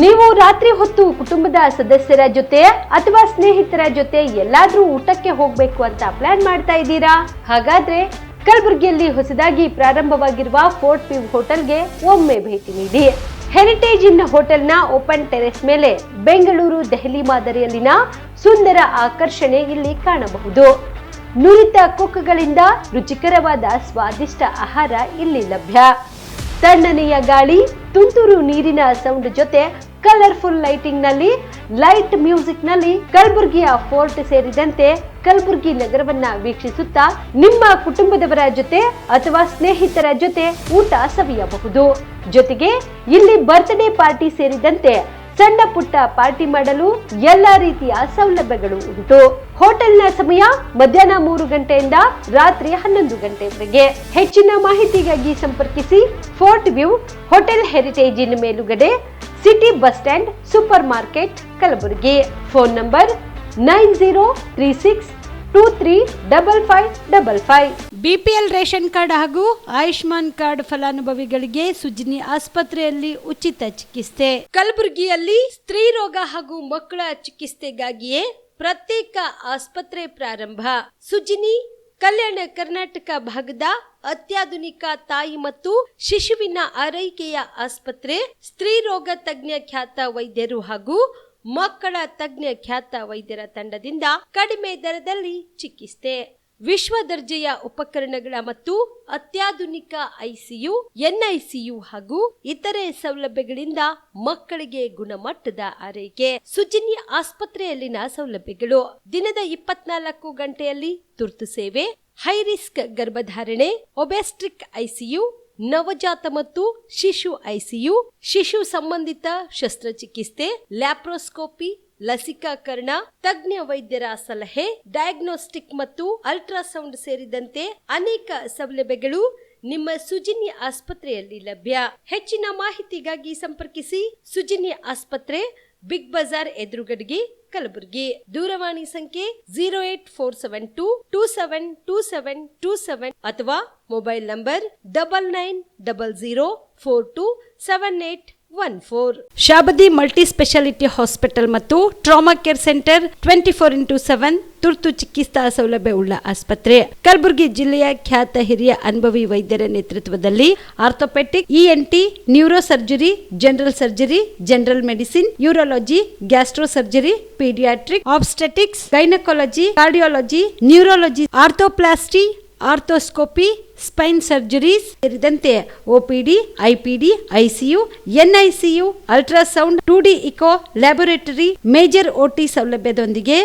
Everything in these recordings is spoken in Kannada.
ನೀವು ರಾತ್ರಿ ಹೊತ್ತು ಕುಟುಂಬದ ಸದಸ್ಯರ ಜೊತೆ ಅಥವಾ ಸ್ನೇಹಿತರ ಜೊತೆ ಎಲ್ಲಾದ್ರೂ ಊಟಕ್ಕೆ ಹೋಗ್ಬೇಕು ಅಂತ ಪ್ಲಾನ್ ಮಾಡ್ತಾ ಇದ್ದೀರಾ? ಹಾಗಾದ್ರೆ ಕಲಬುರಗಿಯಲ್ಲಿ ಹೊಸದಾಗಿ ಪ್ರಾರಂಭವಾಗಿರುವ ಫೋರ್ಟ್ ವ್ಯೂ ಹೋಟೆಲ್ಗೆ ಒಮ್ಮೆ ಭೇಟಿ ನೀಡಿ. ಹೆರಿಟೇಜ್ ಇನ್ ಹೋಟೆಲ್ನ ಓಪನ್ ಟೆರೆಸ್ ಮೇಲೆ ಬೆಂಗಳೂರು ದೆಹಲಿ ಮಾದರಿಯಲ್ಲಿನ ಸುಂದರ ಆಕರ್ಷಣೆ ಇಲ್ಲಿ ಕಾಣಬಹುದು. ನುರಿತ ಕುಕ್ಗಳಿಂದ ರುಚಿಕರವಾದ ಸ್ವಾದಿಷ್ಟ ಆಹಾರ ಇಲ್ಲಿ ಲಭ್ಯ. ತಣ್ಣನೆಯ ಗಾಳಿ, ತುಂತುರು ನೀರಿನ ಸೌಂಡ್ ಜೊತೆ ಕಲರ್ಫುಲ್ ಲೈಟಿಂಗ್ ನಲ್ಲಿ, ಲೈಟ್ ಮ್ಯೂಸಿಕ್ ನಲ್ಲಿ ಕಲಬುರಗಿಯ ಫೋರ್ಟ್ ಸೇರಿದಂತೆ ಕಲಬುರಗಿ ನಗರವನ್ನ ವೀಕ್ಷಿಸುತ್ತಾ ನಿಮ್ಮ ಕುಟುಂಬದವರ ಜೊತೆ ಅಥವಾ ಸ್ನೇಹಿತರ ಜೊತೆ ಊಟ ಸವಿಯಬಹುದು. ಜೊತೆಗೆ ಇಲ್ಲಿ ಬರ್ತ್ಡೇ ಪಾರ್ಟಿ ಸೇರಿದಂತೆ ಸಣ್ಣ ಪುಟ್ಟ ಪಾರ್ಟಿ ಮಾಡಲು ಎಲ್ಲಾ ರೀತಿಯ ಸೌಲಭ್ಯಗಳು ಉಂಟು. ಹೋಟೆಲ್ನ ಸಮಯ ಮಧ್ಯಾಹ್ನ 3 ಗಂಟೆಯಿಂದ ರಾತ್ರಿ 11 ಗಂಟೆವರೆಗೆ. ಹೆಚ್ಚಿನ ಮಾಹಿತಿಗಾಗಿ ಸಂಪರ್ಕಿಸಿ ಫೋರ್ಟ್ ವ್ಯೂ ಹೋಟೆಲ್, ಹೆರಿಟೇಜ್ ಇನ್ ಮೇಲುಗಡೆ, city bus stand, super market, Kalaburagi. Phone number 9036235555. BPL ration card ಹಾಗೂ ಆಯುಷ್ಮಾನ್ ಕಾರ್ಡ್ ಫಲಾನುಭವಿಗಳಿಗೆ ಸುಜಿನಿ ಆಸ್ಪತ್ರೆಯಲ್ಲಿ ಉಚಿತ ಚಿಕಿತ್ಸೆ. ಕಲಬುರಗಿಯಲ್ಲಿ ಸ್ತ್ರೀ ರೋಗ ಹಾಗೂ ಮಕ್ಕಳ ಚಿಕಿತ್ಸೆಗಾಗಿಯೇ ಪ್ರತ್ಯೇಕ ಆಸ್ಪತ್ರೆ ಪ್ರಾರಂಭ. ಸುಜಿನಿ ಕಲ್ಯಾಣ ಕರ್ನಾಟಕ ಭಾಗದ ಅತ್ಯಾಧುನಿಕ ತಾಯಿ ಮತ್ತು ಶಿಶುವಿನ ಆರೈಕೆಯ ಆಸ್ಪತ್ರೆ. ಸ್ತ್ರೀ ರೋಗ ತಜ್ಞ ಖ್ಯಾತ ವೈದ್ಯರು ಹಾಗೂ ಮಕ್ಕಳ ತಜ್ಞ ಖ್ಯಾತ ವೈದ್ಯರ ತಂಡದಿಂದ ಕಡಿಮೆ ದರದಲ್ಲಿ ಚಿಕಿತ್ಸೆ. ವಿಶ್ವ ದರ್ಜೆಯ ಉಪಕರಣಗಳ ಮತ್ತು ಅತ್ಯಾಧುನಿಕ ಐಸಿಯು, ಎನ್ಐಸಿಯು ಹಾಗೂ ಇತರೆ ಸೌಲಭ್ಯಗಳಿಂದ ಮಕ್ಕಳಿಗೆ ಗುಣಮಟ್ಟದ ಆರೈಕೆ. ಸುಜಿನಿ ಆಸ್ಪತ್ರೆಯಲ್ಲಿನ ಸೌಲಭ್ಯಗಳು: ದಿನದ 24 ಗಂಟೆಯಲ್ಲಿ ತುರ್ತು ಸೇವೆ, ಹೈ ರಿಸ್ಕ್ ಗರ್ಭಧಾರಣೆ, ಒಬೆಸ್ಟ್ರಿಕ್ ಐಸಿಯು, ನವಜಾತ ಮತ್ತು ಶಿಶು ಐಸಿಯು, ಶಿಶು ಸಂಬಂಧಿತ ಶಸ್ತ್ರಚಿಕಿತ್ಸೆ, ಲ್ಯಾಪ್ರೋಸ್ಕೋಪಿ, ಲಸಿಕಾಕರಣ, ತಜ್ಞ ವೈದ್ಯರ ಸಲಹೆ, ಡಯಾಗ್ನೋಸ್ಟಿಕ್ ಮತ್ತು ಅಲ್ಟ್ರಾಸೌಂಡ್ ಸೇರಿದಂತೆ ಅನೇಕ ಸೌಲಭ್ಯಗಳು ನಿಮ್ಮ ಸುಜಿನಿ ಆಸ್ಪತ್ರೆಯಲ್ಲಿ ಲಭ್ಯ. ಹೆಚ್ಚಿನ ಮಾಹಿತಿಗಾಗಿ ಸಂಪರ್ಕಿಸಿ ಸುಜಿನಿ ಆಸ್ಪತ್ರೆ, ಬಿಗ್ ಬಜಾರ್ ಎದುರುಗಡೆಗೆ, ಕಲಬುರಗಿ. ದೂರವಾಣಿ ಸಂಖ್ಯೆ 08472727227 ಅಥವಾ mobile number 9900427814. Shabadi multi speciality hospital ಮತ್ತು ಟ್ರಾಮಾ ಕೇರ್ ಸೆಂಟರ್ 24x7 ತುರ್ತು ಚಿಕಿತ್ಸಾ ಸೌಲಭ್ಯ ಉಳ್ಳ ಆಸ್ಪತ್ರೆ. ಕಲಬುರಗಿ ಜಿಲ್ಲೆಯ ಖ್ಯಾತ ಹಿರಿಯ ಅನುಭವಿ ವೈದ್ಯರ ನೇತೃತ್ವದಲ್ಲಿ orthopaedic, ENT, neuro surgery, general surgery, general medicine, urology, gastro surgery, paediatric, obstetrics, gynaecology, cardiology, neurology, arthroplasty, arthroscopy, spine surgeries ಸೇರಿದಂತೆ OPD, IPD, ICU, NICU, ultrasound, 2D echo, laboratory, major OT ಸೌಲಭ್ಯದೊಂದಿಗೆ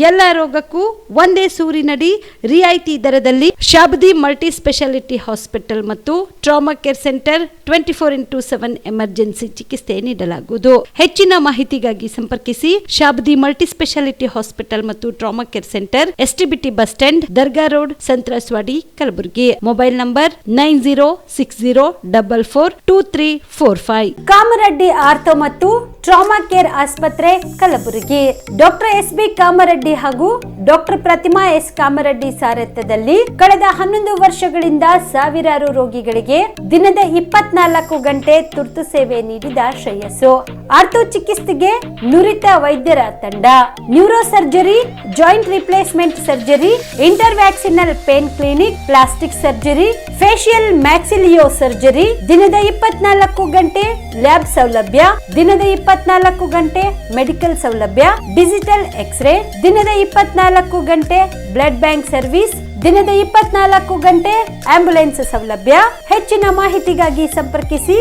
ಎಲ್ಲ ರೋಗಕ್ಕೂ ಒಂದೇ ಸೂರಿನಡಿ ರಿಯಾಯಿತಿ ದರದಲ್ಲಿ ಶಾಬದಿ ಮಲ್ಟಿ ಸ್ಪೆಷಾಲಿಟಿ ಹಾಸ್ಪಿಟಲ್ ಮತ್ತು trauma care centre 24x7 emergency ಚಿಕಿತ್ಸೆ ನೀಡಲಾಗುವುದು. ಹೆಚ್ಚಿನ ಮಾಹಿತಿಗಾಗಿ ಸಂಪರ್ಕಿಸಿ ಶಾಬದಿ ಮಲ್ಟಿ ಸ್ಪೆಷಾಲಿಟಿ ಹಾಸ್ಪಿಟಲ್ ಮತ್ತು trauma care centre, STBT bus stand, Dargah road, ಸಂತ್ರಸ್ವಾಡಿ, Kalaburagi. Mobile number 9060442345. Kamareddy ortho ಮತ್ತು ಟ್ರಾಮಾ ಕೇರ್ ಆಸ್ಪತ್ರೆ, ಕಲಬುರಗಿ. Doctor S B. ಕಾಮರೆಡ್ಡಿ ಹಾಗೂ ಡಾಕ್ಟರ್ ಪ್ರತಿಮಾ ಎಸ್. ಕಾಮರೆಡ್ಡಿ ಸಾರಥ್ಯದಲ್ಲಿ ಕಳೆದ 11 ವರ್ಷಗಳಿಂದ ಸಾವಿರಾರು ರೋಗಿಗಳಿಗೆ ದಿನದ 24 ಗಂಟೆ ತುರ್ತು ಸೇವೆ ನೀಡಿದ ಶ್ರೇಯಸ್ಸು. ಆರ್ಥೋ ಚಿಕಿತ್ಸೆಗೆ ನುರಿತ ವೈದ್ಯರ ತಂಡ, neuro surgery, joint replacement surgery, interventional pain clinic, plastic surgery, facial maxillo surgery, ದಿನದ 24 ಗಂಟೆ ಲ್ಯಾಬ್ ಸೌಲಭ್ಯ, ದಿನದ 24 ಗಂಟೆ ಮೆಡಿಕಲ್ ಸೌಲಭ್ಯ, ಡಿಜಿಟಲ್ ಎಕ್ಸ್ರೇ, ದಿನದ 24 ಗಂಟೆ ಬ್ಲಡ್ ಬ್ಯಾಂಕ್ ಸರ್ವಿಸ್, ದಿನದ 24 ಗಂಟೆ ಆಂಬ್ಯುಲೆನ್ಸ್ ಸೌಲಭ್ಯ. ಹೆಚ್ಚಿನ ಮಾಹಿತಿಗಾಗಿ ಸಂಪರ್ಕಿಸಿ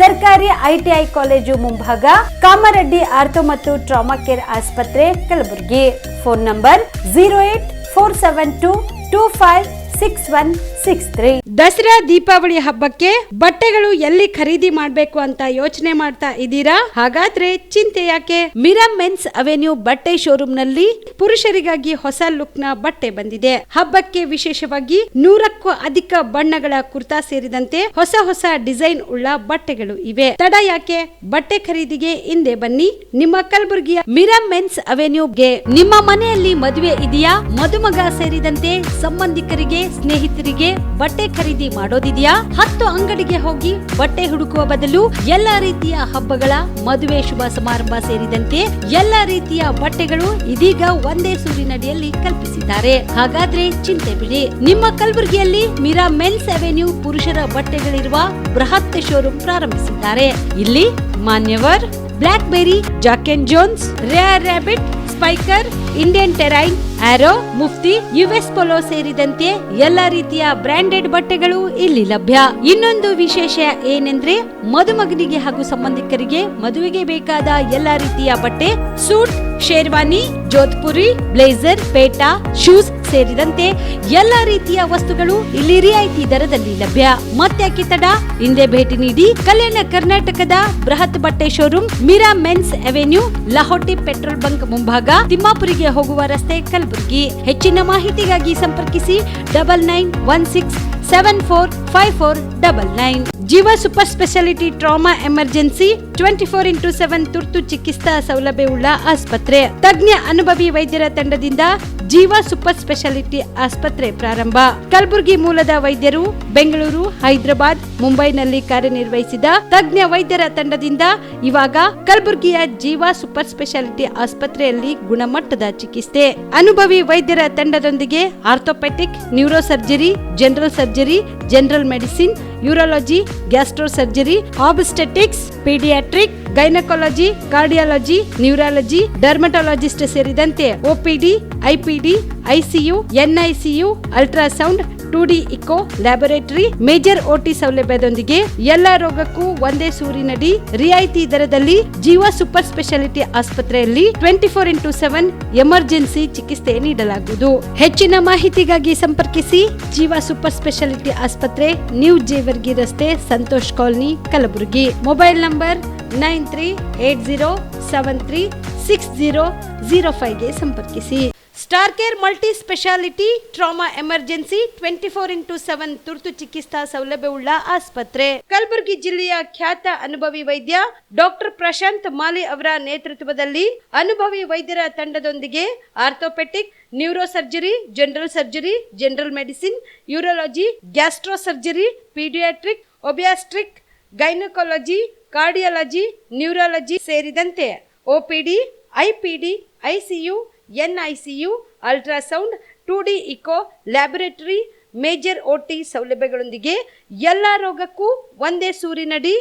ಸರ್ಕಾರಿ ಐಟಿಐ ಕಾಲೇಜು ಮುಂಭಾಗ, ಕಾಮರೆಡ್ಡಿ ಆರ್ಥೋ ಮತ್ತು ಟ್ರಾಮಾ ಕೇರ್ ಆಸ್ಪತ್ರೆ, ಕಲಬುರಗಿ. Phone number 08472256163. ದಸರಾ ದೀಪಾವಳಿ ಹಬ್ಬಕ್ಕೆ ಬಟ್ಟೆಗಳು ಎಲ್ಲಿ ಖರೀದಿ ಮಾಡಬೇಕು ಅಂತ ಯೋಚನೆ ಮಾಡ್ತಾ ಇದ್ದೀರಾ? ಹಾಗಾದ್ರೆ ಚಿಂತೆ ಯಾಕೆ? ಮಿರಾ ಮೆನ್ಸ್ ಅವೆನ್ಯೂ ಬಟ್ಟೆ ಶೋರೂಮ್ ನಲ್ಲಿ ಪುರುಷರಿಗಾಗಿ ಹೊಸ ಲುಕ್ ನ ಬಟ್ಟೆ ಬಂದಿದೆ. ಹಬ್ಬಕ್ಕೆ ವಿಶೇಷವಾಗಿ 100ಕ್ಕೂ ಅಧಿಕ ಬಣ್ಣಗಳ ಕುರ್ತಾ ಸೇರಿದಂತೆ ಹೊಸ ಹೊಸ ಡಿಸೈನ್ ಉಳ್ಳ ಬಟ್ಟೆಗಳು ಇವೆ. ತಡ ಯಾಕೆ? ಬಟ್ಟೆ ಖರೀದಿಗೆ ಹಿಂದೆ ಬನ್ನಿ ನಿಮ್ಮ ಕಲಬುರಗಿಯ ಮಿರಾ ಮೆನ್ಸ್ ಅವೆನ್ಯೂಗೆ. ನಿಮ್ಮ ಮನೆಯಲ್ಲಿ ಮದುವೆ ಇದೆಯಾ? ಮದುಮಗ ಸೇರಿದಂತೆ ಸಂಬಂಧಿಕರಿಗೆ, ಸ್ನೇಹಿತರಿಗೆ ಬಟ್ಟೆ ಖರೀದಿ ಮಾಡೋದಿದೆಯಾ? 10 ಅಂಗಡಿಗೆ ಹೋಗಿ ಬಟ್ಟೆ ಹುಡುಕುವ ಬದಲು ಎಲ್ಲಾ ರೀತಿಯ ಹಬ್ಬಗಳ, ಮದುವೆ, ಶುಭ ಸಮಾರಂಭ ಸೇರಿದಂತೆ ಎಲ್ಲಾ ರೀತಿಯ ಬಟ್ಟೆಗಳು ಇದೀಗ ಒಂದೇ ಸೂರಿನಡಿಯಲ್ಲಿ ಕಲ್ಪಿಸಿದ್ದಾರೆ. ಹಾಗಾದ್ರೆ ಚಿಂತೆ ಬಿಡಿ. ನಿಮ್ಮ ಕಲಬುರಗಿಯಲ್ಲಿ ಮೀರಾ ಮೆನ್ಸ್ ಅವೆನ್ಯೂ ಪುರುಷರ ಬಟ್ಟೆಗಳಿರುವ ಬೃಹತ್ ಶೋರೂಮ್ ಪ್ರಾರಂಭಿಸಿದ್ದಾರೆ. ಇಲ್ಲಿ Manyavar, block berry, Jack and Jones, Rare Rabbit, Spykar, Indian Terrain, Arrow, Mufti, US Polo ಸೇರಿದಂತೆ ಎಲ್ಲಾ ರೀತಿಯ ಬ್ರಾಂಡೆಡ್ ಬಟ್ಟೆಗಳು ಇಲ್ಲಿ ಲಭ್ಯ. ಇನ್ನೊಂದು ವಿಶೇಷ ಏನೆಂದ್ರೆ ಮದುಮಗನಿಗೆ ಹಾಗೂ ಸಂಬಂಧಿಕರಿಗೆ ಮದುವೆಗೆ ಬೇಕಾದ ಎಲ್ಲಾ ರೀತಿಯ ಬಟ್ಟೆ, ಸೂಟ್, ಶೇರ್ವಾನಿ, ಜೋಧ್ಪುರಿ, ಬ್ಲೇಸರ್, ಪೇಟಾ, ಶೂಸ್ ಸೇರಿದಂತೆ ಎಲ್ಲಾ ರೀತಿಯ ವಸ್ತುಗಳು ಇಲ್ಲಿ ರಿಯಾಯಿತಿ ದರದಲ್ಲಿ ಲಭ್ಯ. ಮತ್ತ್ಯಾಕೆ ತಡ? ಹಿಂದೆ ಭೇಟಿ ನೀಡಿ. ಕಲ್ಯಾಣ ಕರ್ನಾಟಕದ ಬೃಹತ್ ಬಟ್ಟೆ showroom Meera Men's Avenue, Lahoti petrol bunk ಮುಂಭಾಗ, ತಿಮ್ಮಾಪುರಿಗೆ ಹೋಗುವ ರಸ್ತೆ, ಕಲಬುರಗಿ. ಹೆಚ್ಚಿನ ಮಾಹಿತಿಗಾಗಿ ಸಂಪರ್ಕಿಸಿ 9916745499. ಜೀವ super speciality trauma emergency 24x7 ತುರ್ತು ಚಿಕಿತ್ಸಾ ಸೌಲಭ್ಯವುಳ್ಳ ಆಸ್ಪತ್ರೆ. ತಜ್ಞ ಅನುಭವಿ ವೈದ್ಯರ ತಂಡದಿಂದ ಜೀವ ಸೂಪರ್ ಸ್ಪೆಷಾಲಿಟಿ ಆಸ್ಪತ್ರೆ ಪ್ರಾರಂಭ. ಕಲಬುರಗಿ ಮೂಲದ ವೈದ್ಯರು ಬೆಂಗಳೂರು, ಹೈದರಾಬಾದ್, ಮುಂಬೈನಲ್ಲಿ ಕಾರ್ಯನಿರ್ವಹಿಸಿದ ತಜ್ಞ ವೈದ್ಯರ ತಂಡದಿಂದ ಇವಾಗ ಕಲಬುರಗಿಯ ಜೀವ ಸೂಪರ್ ಸ್ಪೆಷಾಲಿಟಿ ಆಸ್ಪತ್ರೆಯಲ್ಲಿ ಗುಣಮಟ್ಟದ ಚಿಕಿತ್ಸೆ. ಅನುಭವಿ ವೈದ್ಯರ ತಂಡದೊಂದಿಗೆ orthopaedic, neuro surgery, general surgery, general medicine, urology, gastro surgery, obstetrics, paediatric, gynaecology, cardiology, neurology, dermatologist ಸೇರಿದಂತೆ OPD, IPD, ICU, NICU, ultrasound, 2D echo, laboratory, major OT ಸೌಲಭ್ಯದೊಂದಿಗೆ ಎಲ್ಲಾ ರೋಗಕ್ಕೂ ಒಂದೇ ಸೂರಿನಡಿ ರಿಯಾಯಿತಿ ದರದಲ್ಲಿ ಜೀವ ಸೂಪರ್ ಸ್ಪೆಷಾಲಿಟಿ ಆಸ್ಪತ್ರೆಯಲ್ಲಿ 24x7 ಎಮರ್ಜೆನ್ಸಿ ಚಿಕಿತ್ಸೆ ನೀಡಲಾಗುವುದು. ಹೆಚ್ಚಿನ ಮಾಹಿತಿಗಾಗಿ ಸಂಪರ್ಕಿಸಿ ಜೀವ ಸೂಪರ್ ಸ್ಪೆಷಾಲಿಟಿ ಆಸ್ಪತ್ರೆ, ನ್ಯೂ ಜೇವರ್ಗಿ ರಸ್ತೆ, Santosh colony, Kalaburagi. Mobile number 9380736005 ಗೆ ಸಂಪರ್ಕಿಸಿ. Star care multi speciality trauma emergency 24x7 ತುರ್ತು ಚಿಕಿತ್ಸಾ ಸೌಲಭ್ಯವುಳ್ಳ ಆಸ್ಪತ್ರೆ. ಕಲಬುರಗಿ ಜಿಲ್ಲೆಯ ಖ್ಯಾತ ಅನುಭವಿ ವೈದ್ಯ ಡಾಕ್ಟರ್ ಪ್ರಶಾಂತ್ ಮಾಲಿ ಅವರ ನೇತೃತ್ವದಲ್ಲಿ ಅನುಭವಿ ವೈದ್ಯರ ತಂಡದೊಂದಿಗೆ orthopaedic, neuro surgery, general surgery, general medicine, urology, gastro surgery, paediatric, obstetric, gynaecology, cardiology, neurology ಸೇರಿದಂತೆ OPD, IPD, ICU, NICU, ultrasound, 2D echo, laboratory, major OT ಸೌಲಭ್ಯಗಳೊಂದಿಗೆ ಎಲ್ಲಾ ರೋಗಕ್ಕೂ ಒಂದೇ ಸೂರಿನಡಿ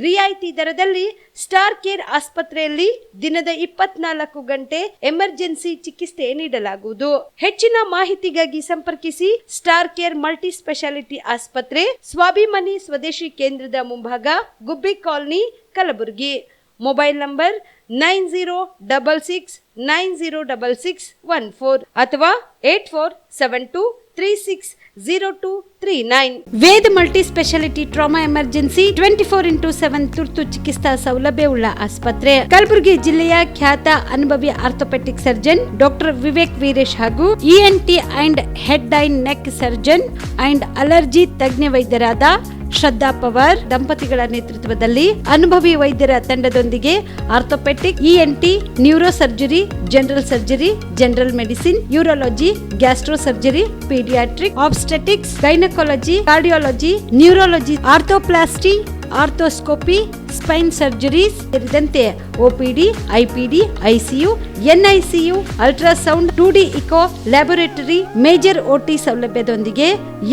ರಿಯಾಯಿತಿ ದರದಲ್ಲಿ ಸ್ಟಾರ್ ಕೇರ್ ಆಸ್ಪತ್ರೆಯಲ್ಲಿ ದಿನದ 24 ಗಂಟೆ ಎಮರ್ಜೆನ್ಸಿ ಚಿಕಿತ್ಸೆ ನೀಡಲಾಗುವುದು. ಹೆಚ್ಚಿನ ಮಾಹಿತಿಗಾಗಿ ಸಂಪರ್ಕಿಸಿ ಸ್ಟಾರ್ ಕೇರ್ ಮಲ್ಟಿ ಸ್ಪೆಷಾಲಿಟಿ ಆಸ್ಪತ್ರೆ, ಸ್ವಾಭಿಮಾನಿ ಸ್ವದೇಶಿ ಕೇಂದ್ರದ ಮುಂಭಾಗ, Gubbi colony, Kalaburagi. Mobile number 9066906614 ಅಥವಾ 8472360239. Ved multi speciality trauma emergency 24x7 ತುರ್ತು ಚಿಕಿತ್ಸಾ ಸೌಲಭ್ಯವುಳ್ಳ ಆಸ್ಪತ್ರೆ. ಕಲಬುರಗಿ ಜಿಲ್ಲೆಯ ಖ್ಯಾತ ಅನುಭವಿ orthopaedic surgeon doctor Vivek Veeresh ಹಾಗೂ ENT and head and neck surgeon and allergy ತಜ್ಞ ವೈದ್ಯರಾದ ಶ್ರದ್ಧಾ ಪವಾರ್ ದಂಪತಿಗಳ ನೇತೃತ್ವದಲ್ಲಿ ಅನುಭವಿ ವೈದ್ಯರ ತಂಡದೊಂದಿಗೆ orthopaedic, ENT, neuro surgery, general surgery, general medicine, urology, gastro surgery, paediatric, obstetrics, gynaecology, cardiology, neurology, arthroplasty, arthroscopy, spine surgeries ಸೇರಿದಂತೆ OPD, IPD, ICU, NICU, ultrasound, 2D echo, laboratory, major OT ಸೌಲಭ್ಯದೊಂದಿಗೆ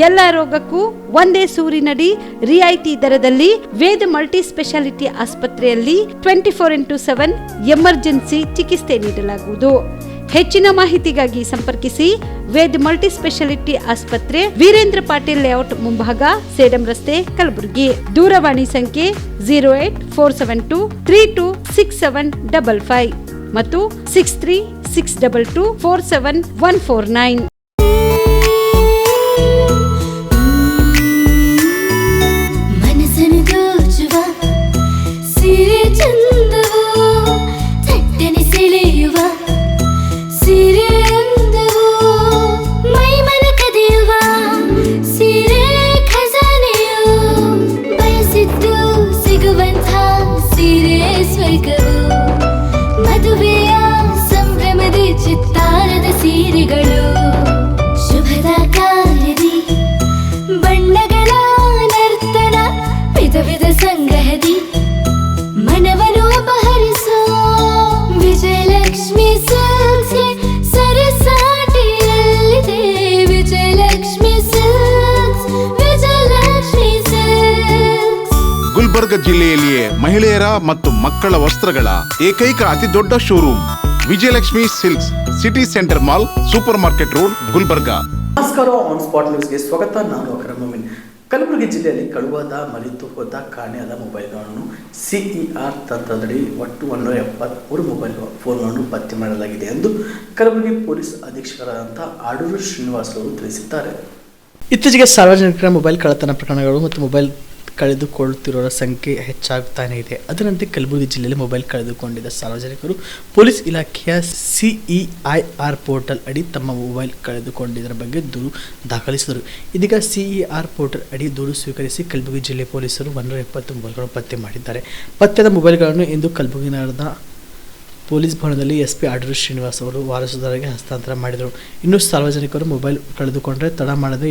ಎಲ್ಲಾ ರೋಗಕ್ಕೂ ಒಂದೇ ಸೂರಿನಡಿ ರಿಯಾಯಿತಿ ದರದಲ್ಲಿ ವೇದ ಮಲ್ಟಿ ಸ್ಪೆಷಾಲಿಟಿ ಆಸ್ಪತ್ರೆಯಲ್ಲಿ 24x7 ಎಮರ್ಜೆನ್ಸಿ ಚಿಕಿತ್ಸೆ ನೀಡಲಾಗುವುದು. ಹೆಚ್ಚಿನ ಮಾಹಿತಿಗಾಗಿ ಸಂಪರ್ಕಿಸಿ ವೇದ್ ಮಲ್ಟಿ ಸ್ಪೆಷಾಲಿಟಿ ಆಸ್ಪತ್ರೆ, ವೀರೇಂದ್ರ ಪಾಟೀಲ್ ಲೇಔಟ್ ಮುಂಭಾಗ, ಸೇಡಂ ರಸ್ತೆ, ಕಲಬುರಗಿ. ದೂರವಾಣಿ ಸಂಖ್ಯೆ 08472326755 ಮತ್ತು 6362247149. ಮದುವೆಯ ಸಂಭ್ರಮದ ಚಿತ್ತಾರದ ಸೀರೆಗಳು ಗುಲ್ಬರ್ಗ ಜಿಲ್ಲೆಯಲ್ಲಿಯೇ ಮಹಿಳೆಯರ ಮತ್ತು ಮಕ್ಕಳ ವಸ್ತ್ರಗಳ ಏಕೈಕ ಅತಿ ದೊಡ್ಡ showroom Vijayalakshmi silks, city centre mall, super market road, Gulbarga. ನಮಸ್ಕಾರ. ಆನ್ ಸ್ಪಾಟ್ ನ್ಯೂಸ್ಗೆ ಸ್ವಾಗತ. ನಾನು ಅಕ್ರಮ್ ಮೊಮಿನ್. ಕಲಬುರಗಿ ಜಿಲ್ಲೆಯಲ್ಲಿ ಕಳುವಾದ, ಮರೆತು ಹೋದ, ಕಾಣೆಯಾದ ಮೊಬೈಲ್ಗಳನ್ನು ಸಿಇಆರ್ ತಂತ್ರದಡಿ ಒಟ್ಟು 173 ಮೊಬೈಲ್ ಫೋನ್ಗಳನ್ನು ಪತ್ತೆ ಮಾಡಲಾಗಿದೆ ಎಂದು ಕಲಬುರಗಿ ಪೊಲೀಸ್ ಅಧೀಕ್ಷಕರಾದಂಥ ಆಡೂರು ಶ್ರೀನಿವಾಸ್ ಅವರು ತಿಳಿಸಿದ್ದಾರೆ. ಇತ್ತೀಚೆಗೆ ಸಾರ್ವಜನಿಕರ ಮೊಬೈಲ್ ಕಳ್ಳತನ ಪ್ರಕರಣಗಳು ಮತ್ತು ಮೊಬೈಲ್ ಕಳೆದುಕೊಳ್ಳುತ್ತಿರುವ ಸಂಖ್ಯೆ ಹೆಚ್ಚಾಗುತ್ತಾನೆ ಇದೆ. ಅದರಂತೆ ಕಲಬುರಗಿ ಜಿಲ್ಲೆಯಲ್ಲಿ ಮೊಬೈಲ್ ಕಳೆದುಕೊಂಡಿದ್ದ ಸಾರ್ವಜನಿಕರು ಪೊಲೀಸ್ ಇಲಾಖೆಯ ಸಿಇಐಆರ್ ಪೋರ್ಟಲ್ ಅಡಿ ತಮ್ಮ ಮೊಬೈಲ್ ಕಳೆದುಕೊಂಡಿದ್ದರ ಬಗ್ಗೆ ದೂರು ದಾಖಲಿಸಿದರು. ಇದೀಗ ಸಿಇಆರ್ ಪೋರ್ಟಲ್ ಅಡಿ ದೂರು ಸ್ವೀಕರಿಸಿ ಕಲಬುರಗಿ ಜಿಲ್ಲೆ ಪೊಲೀಸರು 170 ಮೊಬೈಲ್ಗಳನ್ನು ಪತ್ತೆ ಮಾಡಿದ್ದಾರೆ. ಪತ್ತೆದ ಮೊಬೈಲ್ಗಳನ್ನು ಇಂದು ಕಲಬುರಗಿ ನಗರದ ಪೊಲೀಸ್ ಭವನದಲ್ಲಿ ಎಸ್ಪಿ ಆಡೂರು ಶ್ರೀನಿವಾಸ್ ಅವರು ವಾರಸುದಾರರಿಗೆ ಹಸ್ತಾಂತರ ಮಾಡಿದರು. ಇನ್ನು ಸಾರ್ವಜನಿಕರು ಮೊಬೈಲ್ ಕಳೆದುಕೊಂಡರೆ ತಡ ಮಾಡದೆ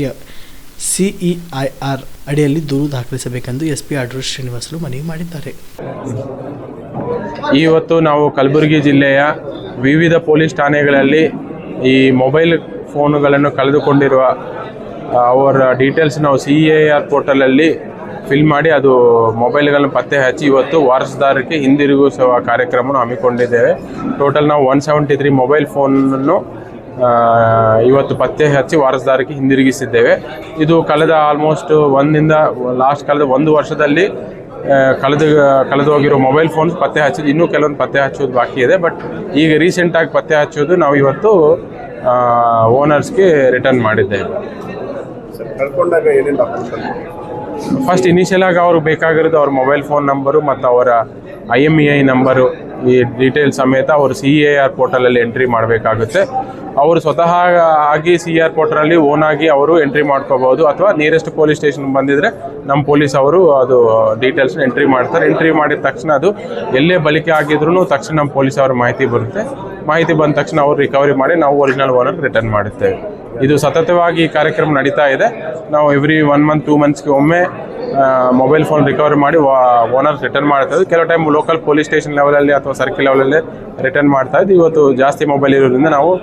ಸಿಇಐಆರ್ ಅಡಿಯಲ್ಲಿ ದೂರು ದಾಖಲಿಸಬೇಕೆಂದು ಎಸ್ಪಿ ಆಡೂರು ಶ್ರೀನಿವಾಸರು ಮನವಿ ಮಾಡಿದ್ದಾರೆ. ಇವತ್ತು ನಾವು ಕಲಬುರಗಿ ಜಿಲ್ಲೆಯ ವಿವಿಧ ಪೊಲೀಸ್ ಠಾಣೆಗಳಲ್ಲಿ ಈ ಮೊಬೈಲ್ ಫೋನುಗಳನ್ನು ಕಳೆದುಕೊಂಡಿರುವ ಅವರ ಡೀಟೇಲ್ಸ್ ನಾವು ಸಿಇಐಆರ್ ಪೋರ್ಟಲಲ್ಲಿ ಫಿಲ್ ಮಾಡಿ ಅದು ಮೊಬೈಲ್ಗಳನ್ನು ಪತ್ತೆ ಹಚ್ಚಿ ಇವತ್ತು ವಾರಸುದಾರರಿಗೆ ಹಿಂದಿರುಗಿಸುವ ಕಾರ್ಯಕ್ರಮವನ್ನು ಹಮ್ಮಿಕೊಂಡಿದ್ದೇವೆ. ಟೋಟಲ್ ನಾವು 173 ಮೊಬೈಲ್ ಫೋನನ್ನು ಇವತ್ತು ಪತ್ತೆ ಹಚ್ಚಿ ವಾರಸುದಾರರಿಗೆ ಹಿಂದಿರುಗಿಸಿದ್ದೇವೆ. ಇದು ಕಳೆದ ಆಲ್ಮೋಸ್ಟ್ ಕಳೆದ 1 ವರ್ಷದಲ್ಲಿ ಕಳೆದು ಹೋಗಿರೋ ಮೊಬೈಲ್ ಫೋನ್ಸ್ ಪತ್ತೆ ಹಚ್ಚಿದ್ದು, ಇನ್ನೂ ಕೆಲವೊಂದು ಪತ್ತೆ ಹಚ್ಚೋದು ಬಾಕಿ ಇದೆ. ಬಟ್ ಈಗ ರೀಸೆಂಟಾಗಿ ಪತ್ತೆ ಹಚ್ಚೋದು ನಾವು ಇವತ್ತು ಓನರ್ಸ್ಗೆ ರಿಟರ್ನ್ ಮಾಡಿದ್ದೇವೆ. ಫಸ್ಟ್ ಇನಿಷಿಯಲ್ ಆಗಿ ಅವ್ರಿಗೆ ಬೇಕಾಗಿರೋದು ಅವ್ರ ಮೊಬೈಲ್ ಫೋನ್ ನಂಬರು ಮತ್ತು ಅವರ IMEI ನಂಬರು, ಈ ಡೀಟೇಲ್ಸ್ ಸಮೇತ ಅವರು ಸಿಇಐಆರ್ ಪೋರ್ಟಲಲ್ಲಿ ಎಂಟ್ರಿ ಮಾಡಬೇಕಾಗುತ್ತೆ. ಅವರು ಸ್ವತಃ ಆಗಿ ಸಿಇಆರ್ ಪೋರ್ಟಲಲ್ಲಿ ಓನ್ ಆಗಿ ಅವರು ಎಂಟ್ರಿ ಮಾಡ್ಕೋಬಹುದು, ಅಥವಾ ನಿಯರೆಸ್ಟ್ ಪೊಲೀಸ್ ಸ್ಟೇಷನ್ ಬಂದಿದ್ರೆ ನಮ್ಮ ಪೊಲೀಸ್ ಅವರು ಅದು ಡೀಟೇಲ್ಸ್ನ ಎಂಟ್ರಿ ಮಾಡ್ತಾರೆ. ಎಂಟ್ರಿ ಮಾಡಿದ ತಕ್ಷಣ ಅದು ಎಲ್ಲೇ ಬಳಿಕೆ ಆಗಿದ್ರು ತಕ್ಷಣ ನಮ್ಮ ಪೊಲೀಸ್ ಅವ್ರ ಮಾಹಿತಿ ಬರುತ್ತೆ. ಮಾಹಿತಿ ಬಂದ ತಕ್ಷಣ ಅವರು ರಿಕವರಿ ಮಾಡಿ ನಾವು ಒರಿಜಿನಲ್ ಓನರ್ ರಿಟರ್ನ್ ಮಾಡುತ್ತೇವೆ. ಇದು ಸತತವಾಗಿ ಈ ಕಾರ್ಯಕ್ರಮ ನಡೀತಾ ಇದೆ. ನಾವು ಎವ್ರಿ 1 ಮಂತ್ 2 ಮಂತ್ಸ್ಗೆ ಒಮ್ಮೆ ಮೊಬೈಲ್ ಫೋನ್ ರಿಕವರಿ ಮಾಡಿ ಓನರ್ಸ್ ರಿಟರ್ನ್ ಮಾಡ್ತಾ ಇದ್ದು. ಕೆಲವು ಟೈಮ್ ಲೋಕಲ್ ಪೊಲೀಸ್ ಸ್ಟೇಷನ್ ಲೆವೆಲಲ್ಲಿ ಅಥವಾ ಸರ್ಕಲ್ ಲೆವೆಲಲ್ಲಿ ರಿಟರ್ನ್ ಮಾಡ್ತಾ ಇದ್ದು. ಇವತ್ತು ಜಾಸ್ತಿ ಮೊಬೈಲ್ ಇರೋದ್ರಿಂದ ನಾವು